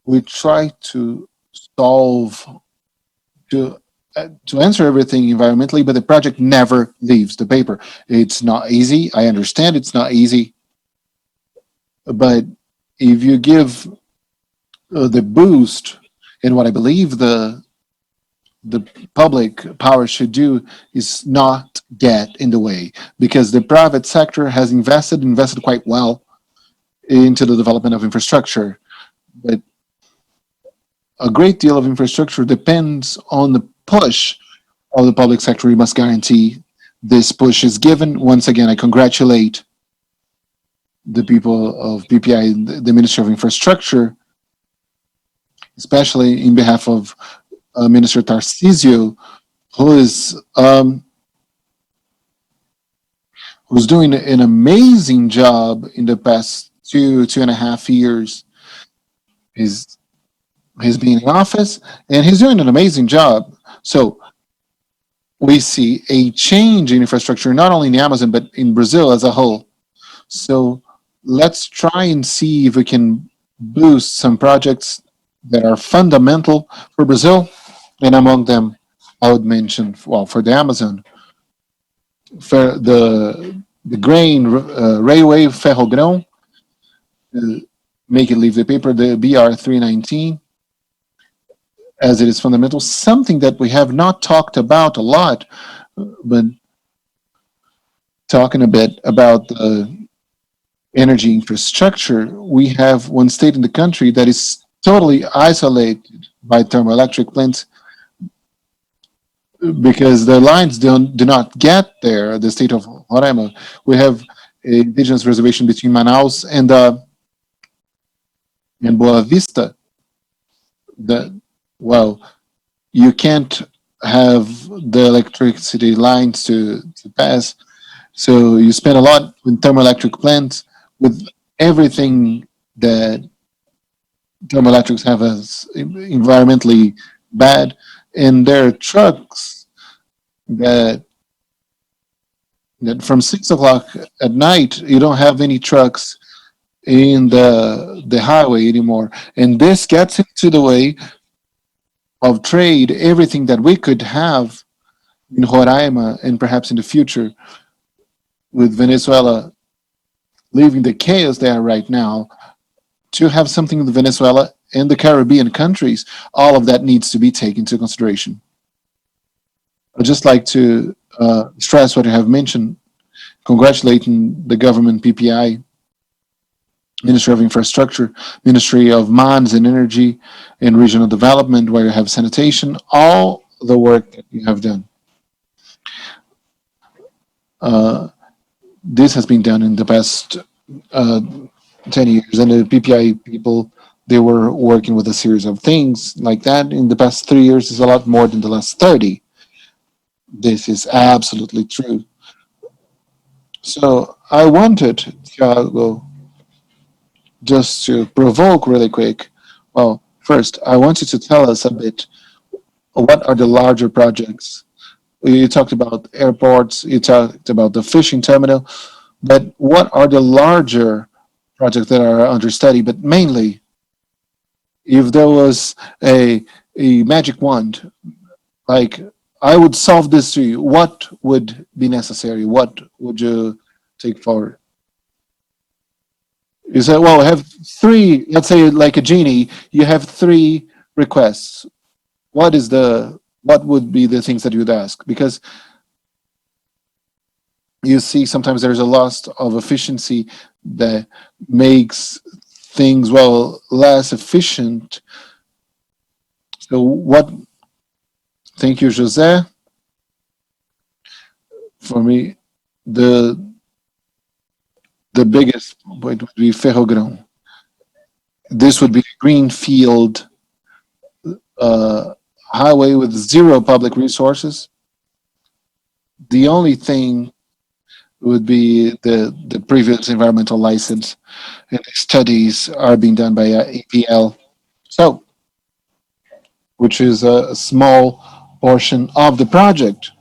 we try to solve to answer everything environmentally, but the project never leaves the paper. It's not easy. I understand it's not easy, but if you give the boost, and what I believe the public power should do is not get in the way, because the private sector has invested quite well into the development of infrastructure, but a great deal of infrastructure depends on the push of the public sector. We must guarantee this push is given. Once again, I congratulate the people of PPI, the Ministry of Infrastructure, especially in behalf of Minister Tarcísio, who is who's doing an amazing job in the past 2.5 years. He's he's been in office and he's doing an amazing job. So we see a change in infrastructure not only in the Amazon but in Brazil as a whole. So let's try and see if we can boost some projects that are fundamental for Brazil, and among them, I would mention, well, for the Amazon, for the grain railway Ferrogrão, make it leave the paper, the BR 319, as it is fundamental, something that we have not talked about a lot, but talking a bit about the energy infrastructure, we have one state in the country that is totally isolated by thermoelectric plants because the lines do not get there. The state of Roraima, we have an indigenous reservation between Manaus and Boa Vista. That, well, you can't have the electricity lines to pass, so you spend a lot with thermoelectric plants with everything that thermoelectrics have as environmentally bad, and there are trucks that from 6 o'clock at night you don't have any trucks in the highway anymore, and this gets into the way of trade, everything that we could have in Roraima and perhaps in the future with Venezuela leaving the chaos there right now to have something with Venezuela and the Caribbean countries. All of that needs to be taken into consideration. I'd just like to stress what you have mentioned, congratulating the government, PPI, Ministry of Infrastructure, Ministry of Mines and Energy, and Regional Development, where you have sanitation, all the work that you have done. Uh, this has been done in the past uh, 10 years, and the PPI people, they were working with a series of things like that in the past 3 years is a lot more than the last 30. This is absolutely true. So I wanted, Thiago, just to provoke really quick. Well, first, I want you to tell us a bit what are the larger projects. You talked about airports, you talked about the fishing terminal, but what are the larger projects that are under study? But mainly, if there was a magic wand, like I would solve this to you, what would be necessary? What would you take forward? You said, well, I have three, let's say like a genie, you have three requests. What would be the things that you'd ask? Because you see sometimes there's a loss of efficiency that makes things, well, less efficient. So what, thank you, Jose. For me, the the biggest point would be Ferrogrão. This would be a greenfield uh, highway with zero public resources. The only thing would be the previous environmental license, and the studies are being done by APL. So, which is a small portion of the project.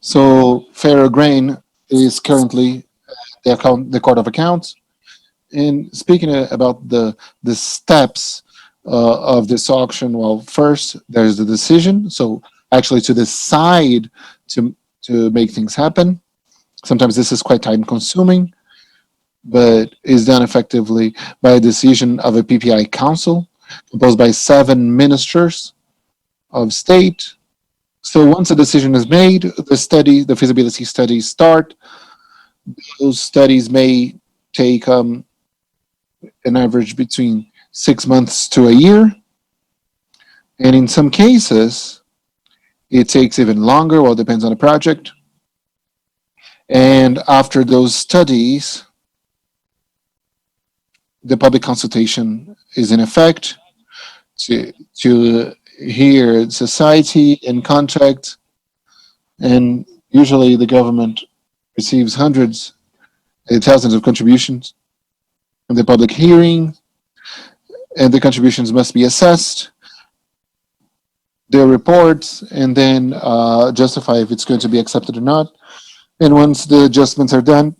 So, Ferrograin is currently the Court of Accounts. And speaking about the steps of this auction, well, first there's the decision. So actually to decide to make things happen. Sometimes this is quite time consuming, but is done effectively by a decision of a PPI council composed by 7 ministers of state. So once a decision is made, the feasibility studies start. Those studies may take an average between 6 months to a year. And in some cases, it takes even longer, well, it depends on the project. And after those studies, the public consultation is in effect to hear society and contract. And usually the government receives hundreds and thousands of contributions in the public hearing, and the contributions must be assessed, their reports, and then justify if it's going to be accepted or not. And once the adjustments are done,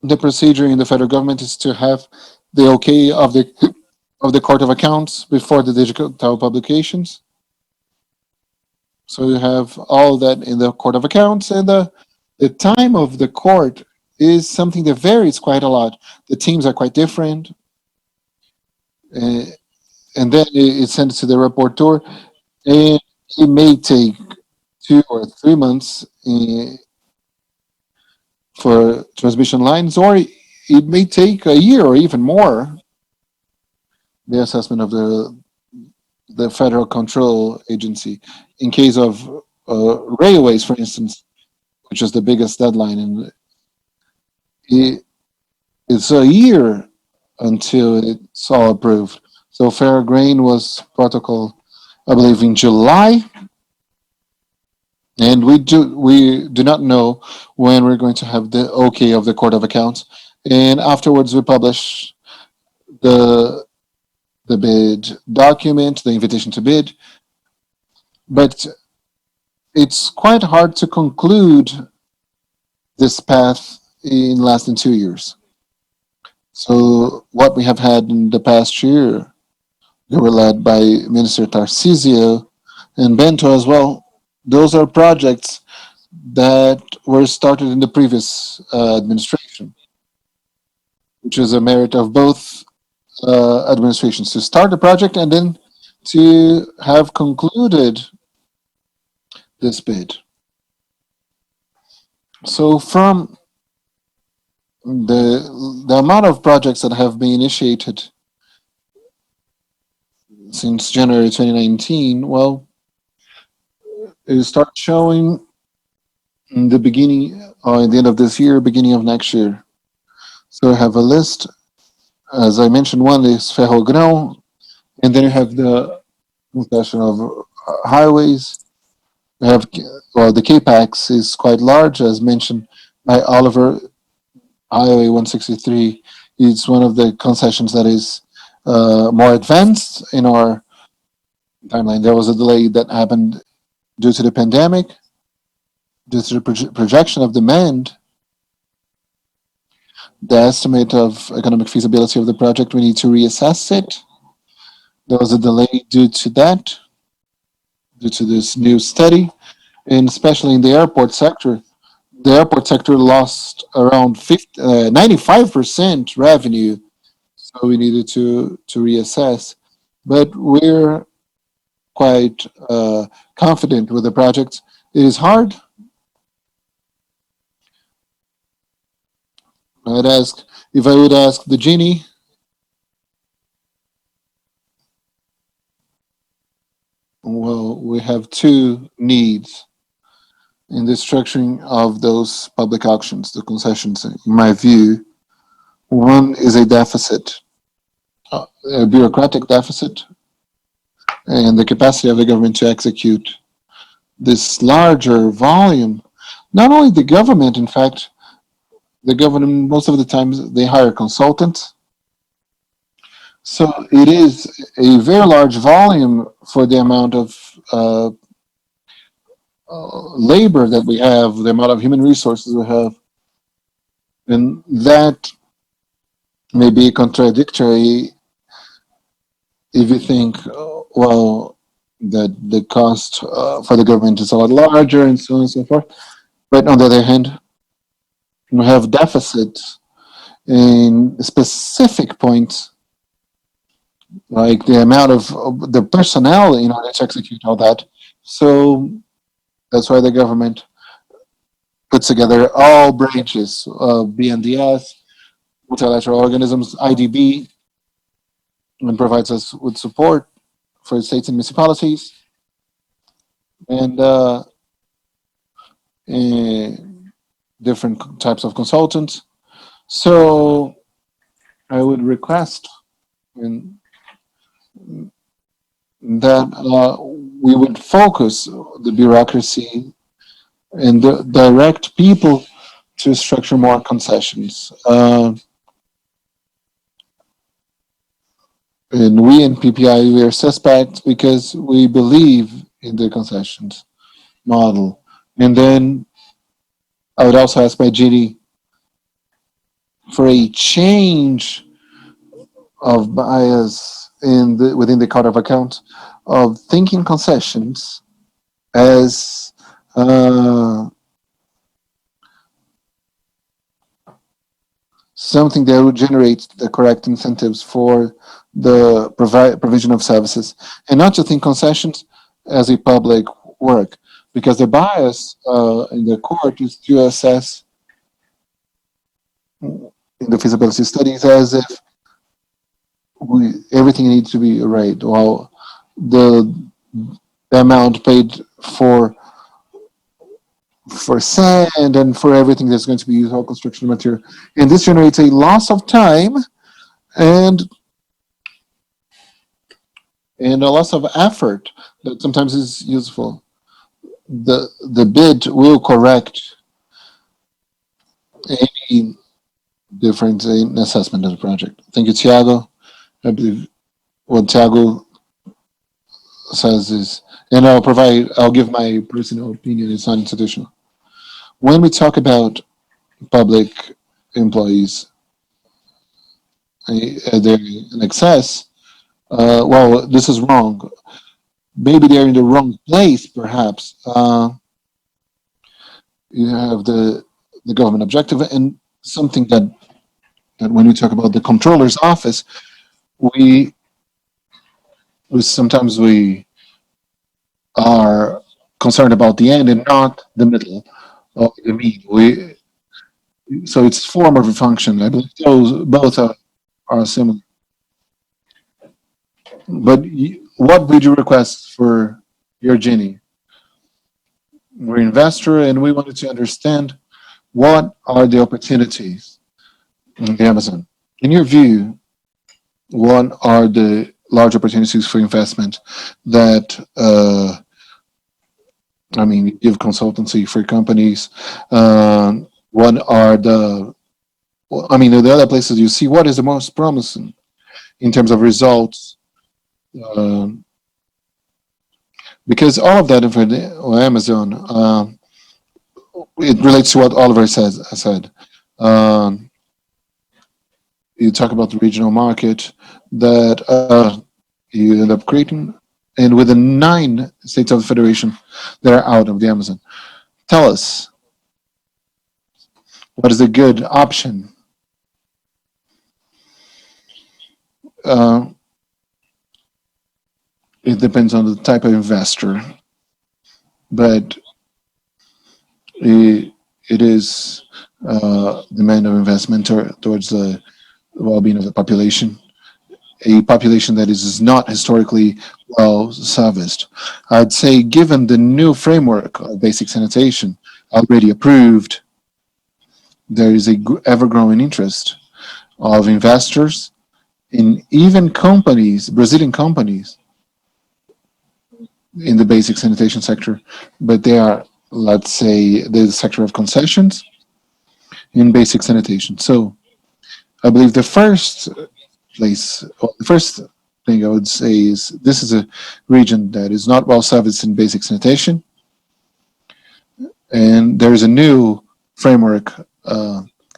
the procedure in the federal government is to have the okay of the Court of Accounts before the digital publications. So you have all that in the Court of Accounts, and the time of the court is something that varies quite a lot. The teams are quite different, uh, and then it's sent to the rapporteur, and it may take 2 or 3 months for transmission lines, or it may take a year or even more. The assessment of the Federal Control Agency, in case of railways, for instance, which is the biggest deadline, and it's a year until it's all approved. So fair grain was protocol, I believe, in July, and we do not know when we're going to have the okay of the Court of Accounts, and afterwards we publish the the bid document, the invitation to bid, but it's quite hard to conclude this path in less than 2 years. So what we have had in the past year, they were led by Minister Tarcisio and Bento as well. Those are projects that were started in the previous administration, which is a merit of both administrations to start the project and then to have concluded this bid. So from the amount of projects that have been initiated since January 2019, well, it starts showing in the beginning or in the end of this year, beginning of next year. So I have a list. As I mentioned, one is Ferrogrão, and then you have the concession of highways. We have, well, the CAPEX is quite large, as mentioned by Oliver. Highway 163 is one of the concessions that is more advanced in our timeline. There was a delay that happened due to the pandemic, due to the projection of demand, the estimate of economic feasibility of the project. We need to reassess it. There was a delay due to that, due to this new study, and especially in the airport sector. The airport sector lost around 95% revenue, so we needed to reassess. But we're quite confident with the project. It is hard. I'd ask if I would ask the genie. Well, we have two needs in the structuring of those public auctions, the concessions. In my view, one is a deficit, a bureaucratic deficit, and the capacity of the government to execute this larger volume. Not only the government, in fact, the government most of the times they hire consultants. So it is a very large volume for the amount of labor that we have, the amount of human resources we have, and that may be contradictory if you think, well, that the cost for the government is a lot larger and so on and so forth. But on the other hand, we have deficits in specific points, like the amount of the personnel in order to execute all that. So that's why the government puts together all branches of BNDES, multilateral organisms, IDB, and provides us with support for states and municipalities, and different types of consultants. So I would request that we would focus the bureaucracy and direct people to structure more concessions. And we in PPI, we are suspect because we believe in the concessions model. And then I would also ask my GD for a change of bias within the code of account of thinking concessions as something that would generate the correct incentives for the provision of services, and not to think concessions as a public work, because the bias in the court is to assess in the feasibility studies as if everything needs to be right. Well, the amount paid for sand and for everything that's going to be used for construction material, and this generates a loss of time and a loss of effort that sometimes is useful. The bid will correct any difference in assessment of the project. Thank you, Thiago. I believe what Thiago says is, and I'll give my personal opinion. It's not institutional. When we talk about public employees, they're in excess. Well, this is wrong. Maybe they're in the wrong place, perhaps. You have the government objective and something that when we talk about the controller's office, we sometimes we are concerned about the end and not the middle or the mean. So it's form of a function. I believe those both are similar. But what would you request for your Genie? We're an investor and we wanted to understand what are the opportunities in the Amazon. In your view, what are the large opportunities for investment that, I mean, you give consultancy for companies? What are the, I mean, the other places you see, what is the most promising in terms of results? Um, because all of that for Amazon, it relates to what Oliver said. Um, you talk about the regional market that you end up creating, and with the 9 states of the federation that are out of the Amazon. Tell us, what is a good option? Uh, it depends on the type of investor, but it is demand of investment towards the well-being of the population, a population that is not historically well serviced. I'd say, given the new framework of basic sanitation already approved, there is a ever-growing interest of investors in even companies, Brazilian companies, in the basic sanitation sector, but they are, let's say, the sector of concessions in basic sanitation. So I believe the first place, or the first thing I would say is this is a region that is not well serviced in basic sanitation, and there is a new framework,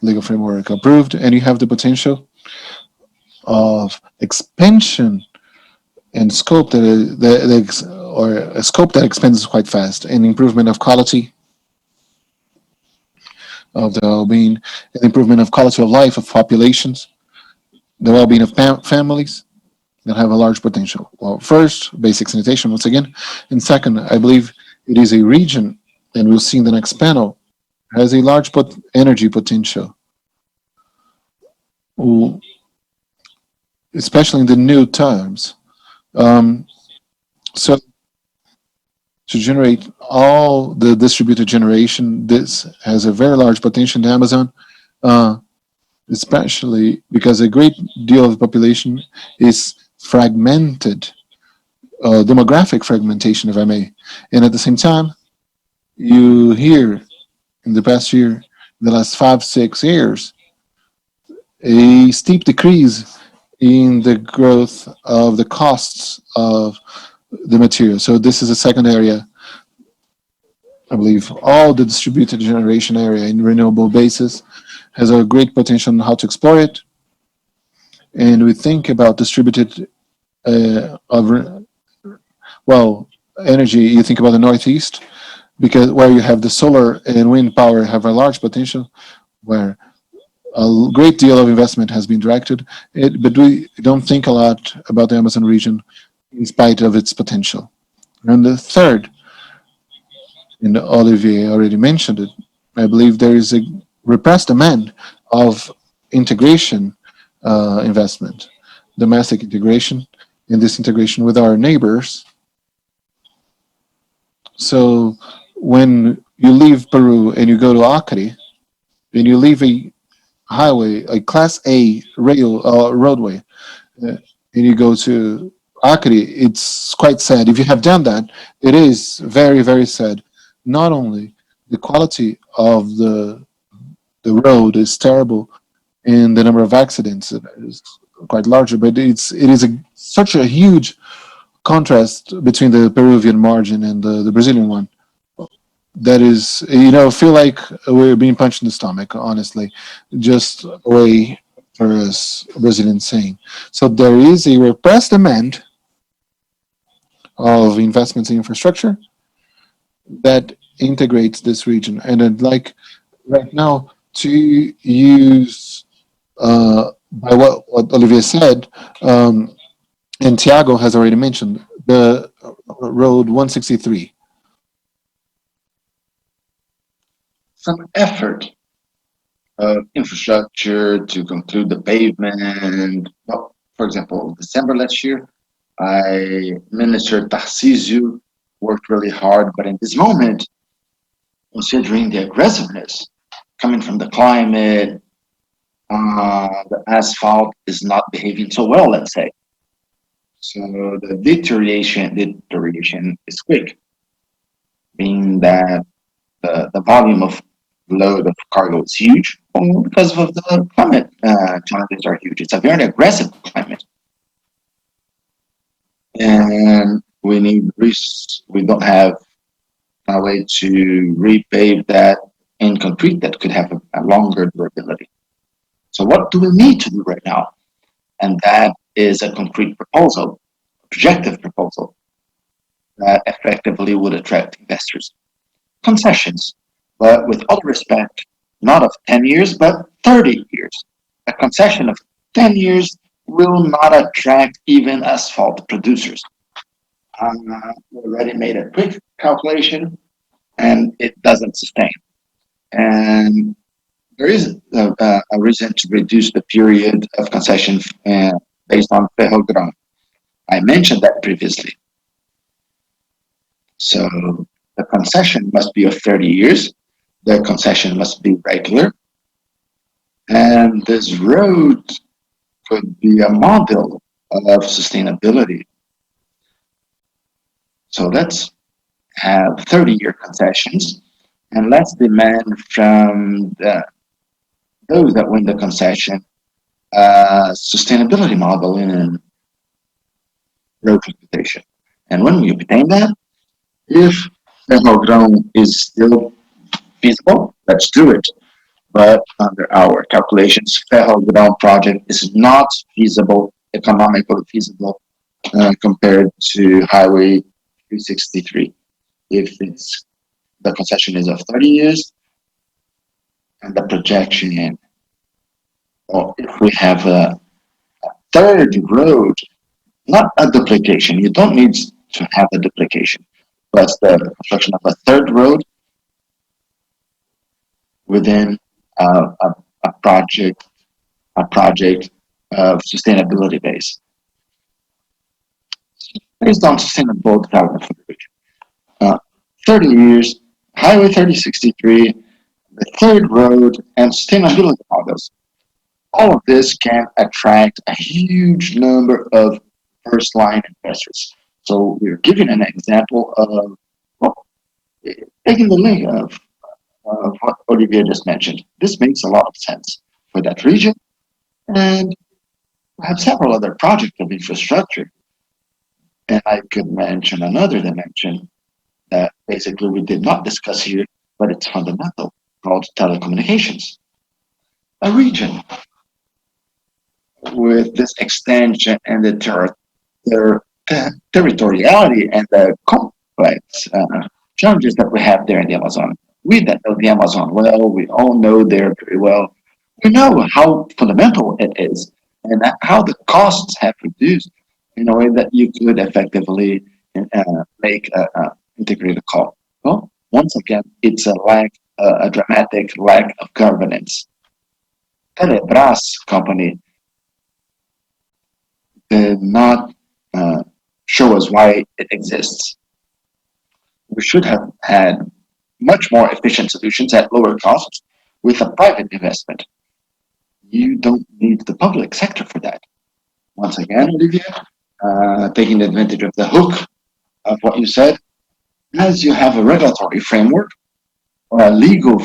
legal framework approved, and you have the potential of expansion and scope or a scope that expands quite fast, and improvement of quality of the well-being, and improvement of quality of life of populations, the well-being of families that have a large potential. Well, first, basic sanitation once again, and second, I believe it is a region, and we'll see in the next panel, has a large energy potential, especially in the new terms. Um, so to generate all the distributed generation, this has a very large potential in Amazon, uh, especially because a great deal of the population is fragmented, demographic fragmentation, if I may. And at the same time, you hear in the past year, in the last 5, 6 years, a steep decrease in the growth of the costs of the material. So this is a second area. I believe all the distributed generation area in renewable basis has a great potential on how to explore it. And we think about distributed of well energy. You think about the Northeast, because where you have the solar and wind power have a large potential, where a great deal of investment has been directed. But we don't think a lot about the Amazon region in spite of its potential. And the third, and Olivier already mentioned it, I believe there is a repressed demand of integration investment, domestic integration, in this integration with our neighbors. So when you leave Peru and you go to Acre, and you leave a highway, a Class A roadway, and you go to Acre, it's quite sad. If you have done that, it is very, very sad. Not only the quality of the road is terrible, and the number of accidents is quite larger, but it is such a huge contrast between the Peruvian margin and the Brazilian one. That is, feel like we're being punched in the stomach, honestly, just a way for us Brazilians saying. So there is a repressed demand of investments in infrastructure that integrates this region. And I'd like right now to use, by what Olivier said, and Tiago has already mentioned, the road 163.
Some effort of infrastructure to conclude the pavement. Well, for example, December last year, Minister Tarcísio worked really hard, but in this moment, considering the aggressiveness coming from the climate, the asphalt is not behaving so well, let's say. So the deterioration is quick, being that the volume of load of cargo is huge because of the climate challenges are huge. It's a very aggressive climate, and we don't have a way to repave that in concrete that could have a longer durability. So what do we need to do right now? And that is a concrete proposal, a projective proposal that effectively would attract investors. Concessions, but with all respect, not of 10 years, but 30 years. A concession of 10 years will not attract even asphalt producers. We already made a quick calculation and it doesn't sustain. And there is a reason to reduce the period of concession based on ferrogrão. I mentioned that previously. So the concession must be of 30 years. The concession must be regular. And this road could be a model of sustainability. So let's have 30-year concessions and let's demand from those that win the concession sustainability model in road transportation. And when we obtain that, if ferrogrão is still feasible, let's do it. But under our calculations, ferrogrão project is not feasible, economically feasible, compared to Highway 363. If it's the concession is of 30 years, and the projection, or if we have a third road, not a duplication, you don't need to have a duplication, but the construction of a third road within a project of sustainability base based on sustainable development for the region. 30 years, Highway 3063, the third road, and sustainability models. All of this can attract a huge number of first line investors. So we're giving an example of, well, taking the link of what Olivier just mentioned. This makes a lot of sense for that region. And we have several other projects of infrastructure. And I could mention another dimension that basically we did not discuss here, but it's fundamental, called telecommunications. A region with this extension and the territoriality and the complex challenges that we have there in the Amazon. We that know the Amazon well, we all know there very well. We know how fundamental it is and how the costs have reduced in a way that you could effectively make a integrated call. Well, once again, it's a dramatic lack of governance. Telebras company did not show us why it exists. We should have had much more efficient solutions at lower costs with a private investment. You don't need the public sector for that. Once again, Olivia, taking advantage of the hook of what you said, as you have a regulatory framework or a legal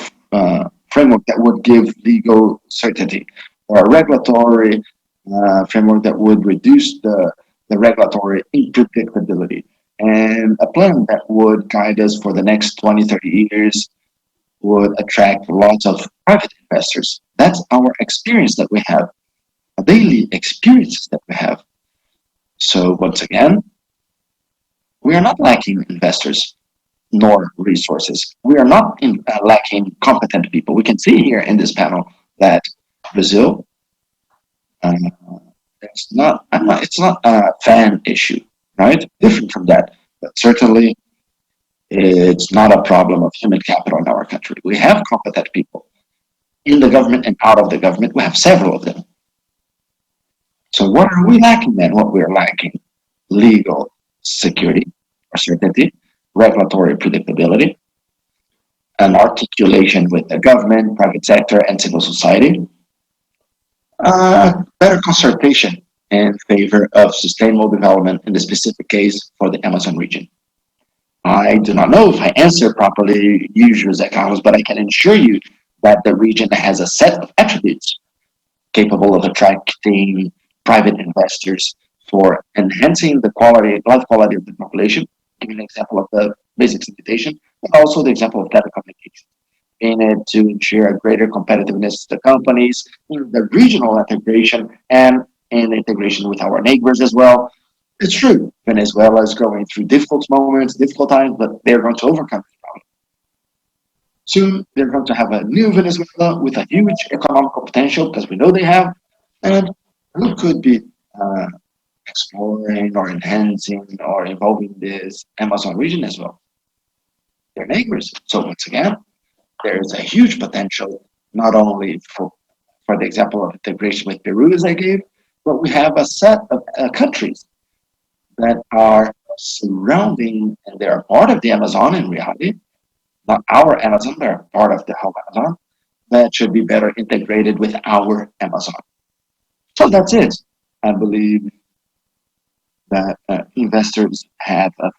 framework that would give legal certainty, or a regulatory framework that would reduce the regulatory unpredictability, and a plan that would guide us for the next 20, 30 years would attract lots of private investors. That's our experience that we have, a daily experiences that we have. So once again, we are not lacking investors nor resources. We are not lacking competent people. We can see here in this panel that Brazil, it's not a fan issue, right? Different from that, but certainly it's not a problem of human capital in our country. We have competent people in the government and out of the government. We have several of them. So what are we lacking then? What we're lacking: legal security or certainty, regulatory predictability, an articulation with the government, private sector, and civil society, better consultation in favor of sustainable development in the specific case for the Amazon region. I do not know if I answered properly you, José Carlos, but I can assure you that the region has a set of attributes capable of attracting private investors for enhancing the life quality of the population. Give an example of the basic sanitation, but also the example of telecommunications. In it to ensure a greater competitiveness to companies, in the regional integration, and in integration with our neighbors as well. It's true, Venezuela is going through difficult moments, difficult times, but they're going to overcome it. Soon, they're going to have a new Venezuela with a huge economical potential, because we know they have, and we could be uh, exploring or enhancing or involving this Amazon region as well. They're neighbors. So once again, there is a huge potential, not only for the example of integration with Peru, as I gave, but we have a set of countries that are surrounding, and they are part of the Amazon in reality, not our Amazon, they're part of the whole Amazon, that should be better integrated with our Amazon. So that's it. I believe that investors have a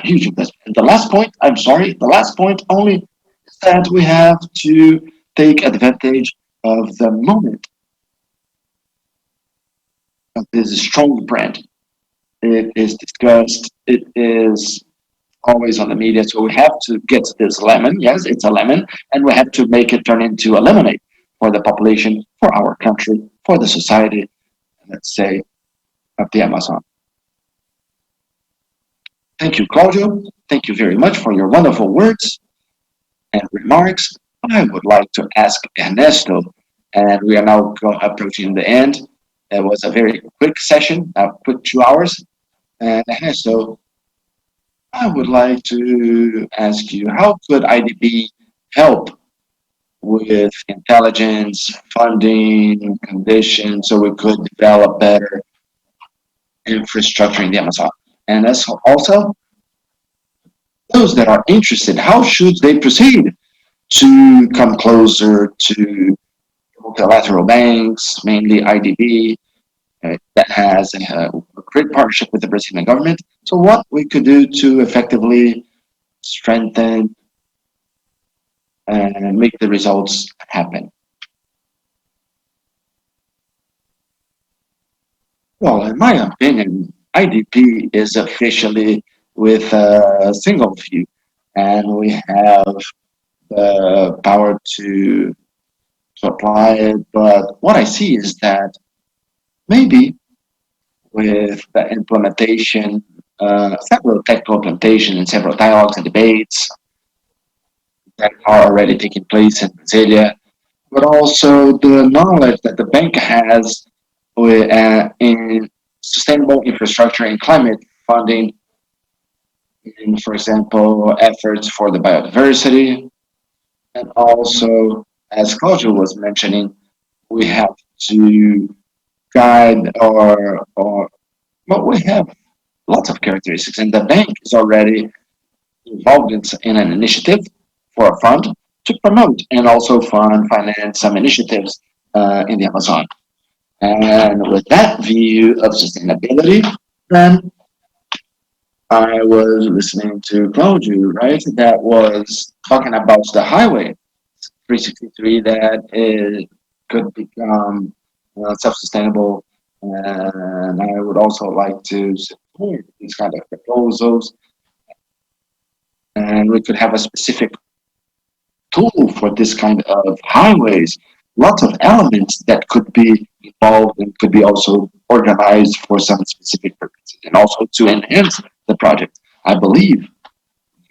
huge investment. And the last point, I'm sorry, the last point only is that we have to take advantage of the moment of this strong brand. It is discussed, it is always on the media, so we have to get this lemon. Yes, it's a lemon, and we have to make it turn into a lemonade for the population, for our country, for the society, let's say, of the Amazon. Thank you, Claudio. Thank you very much for your wonderful words and remarks. I would like to ask Ernesto, and we are now approaching the end. It was a very quick session, a quick 2 hours. And Ernesto, I would like to ask you, how could IDB help with intelligence, funding, conditions, so we could develop better infrastructure in the Amazon? And as also, those that are interested, how should they proceed to come closer to multilateral banks, mainly IDB, that has a great partnership with the Brazilian government? So what we could do to effectively strengthen and make the results happen? Well, in my opinion, IDP is officially with a single view, and we have the power to apply it. But what I see is that maybe with the implementation, several technical implementation and several dialogues and debates that are already taking place in Brasilia, but also the knowledge that the bank has in sustainable infrastructure and climate funding, in, for example, efforts for the biodiversity, and also, as Claudio was mentioning, we have to guide or well, we have lots of characteristics, and the bank is already involved in an initiative for a fund to promote and also finance some initiatives in the Amazon. And with that view of sustainability, then I was listening to Claudio, right? That was talking about the highway 363 that could become self-sustainable. And I would also like to support these kind of proposals. And we could have a specific tool for this kind of highways. Lots of elements that could be involved and could be also organized for some specific purposes, and also to enhance the project. I believe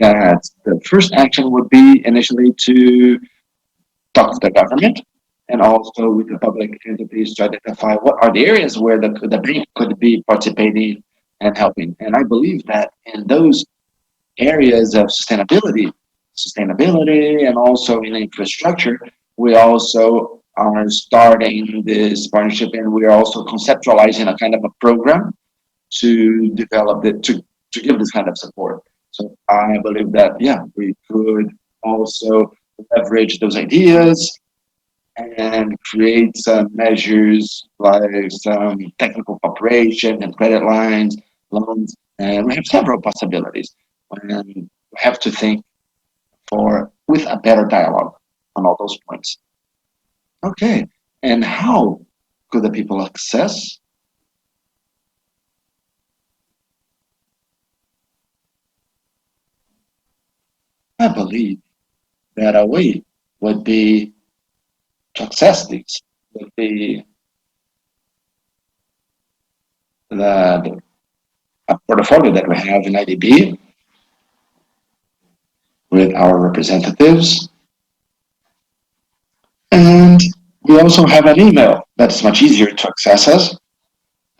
that the first action would be initially to talk to the government and also with the public entities to identify what are the areas where the bank could be participating and helping. And I believe that in those areas of sustainability and also in infrastructure, we also are starting this partnership, and we are also conceptualizing a kind of a program to develop it to give this kind of support. So I believe that, yeah, we could also leverage those ideas and create some measures like some technical cooperation and credit lines, loans, and we have several possibilities. And we have to think for with a better dialogue on all those points. Okay, and how could the people access? I believe that a way would be to access these, would be the a portfolio that we have in IDB with our representatives. And we also have an email that's much easier to access us.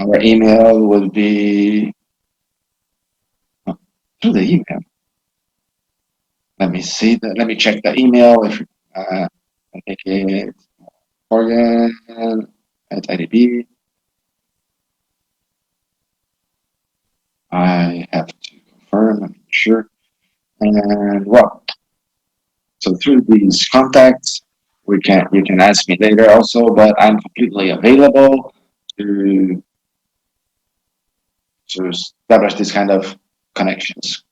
Our email will be to the email. Let me see that. Let me check the email. If I think it's Morgan at IDB. I have to confirm. I'm sure. And well, so through these contacts, we can you can ask me later also, but I'm completely available to to establish this kind of connections.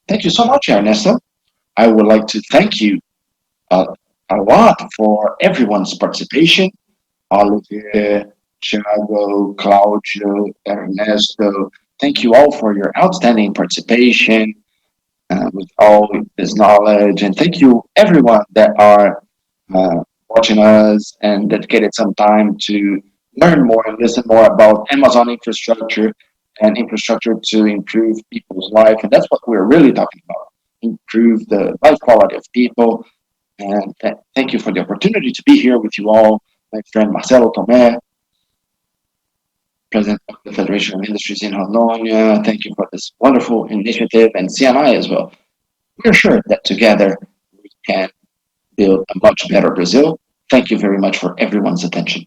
Thank you so much, Ernesto. I would like to thank you uh, a lot for everyone's participation. Olivier, Thiago, Claudio, Ernesto. Thank you all for your outstanding participation with all this knowledge. And thank you, everyone that are watching us and dedicated some time to learn more and listen more about Amazon infrastructure and infrastructure to improve people's life. And that's what we're really talking about, improve the life quality of people. And thank you for the opportunity to be here with you all. My friend Marcelo Tomé, President of the Federation of Industries in Rondônia. Thank you for this wonderful initiative, and CNI as well. We're sure that together we can build a much better Brazil. Thank you very much for everyone's attention.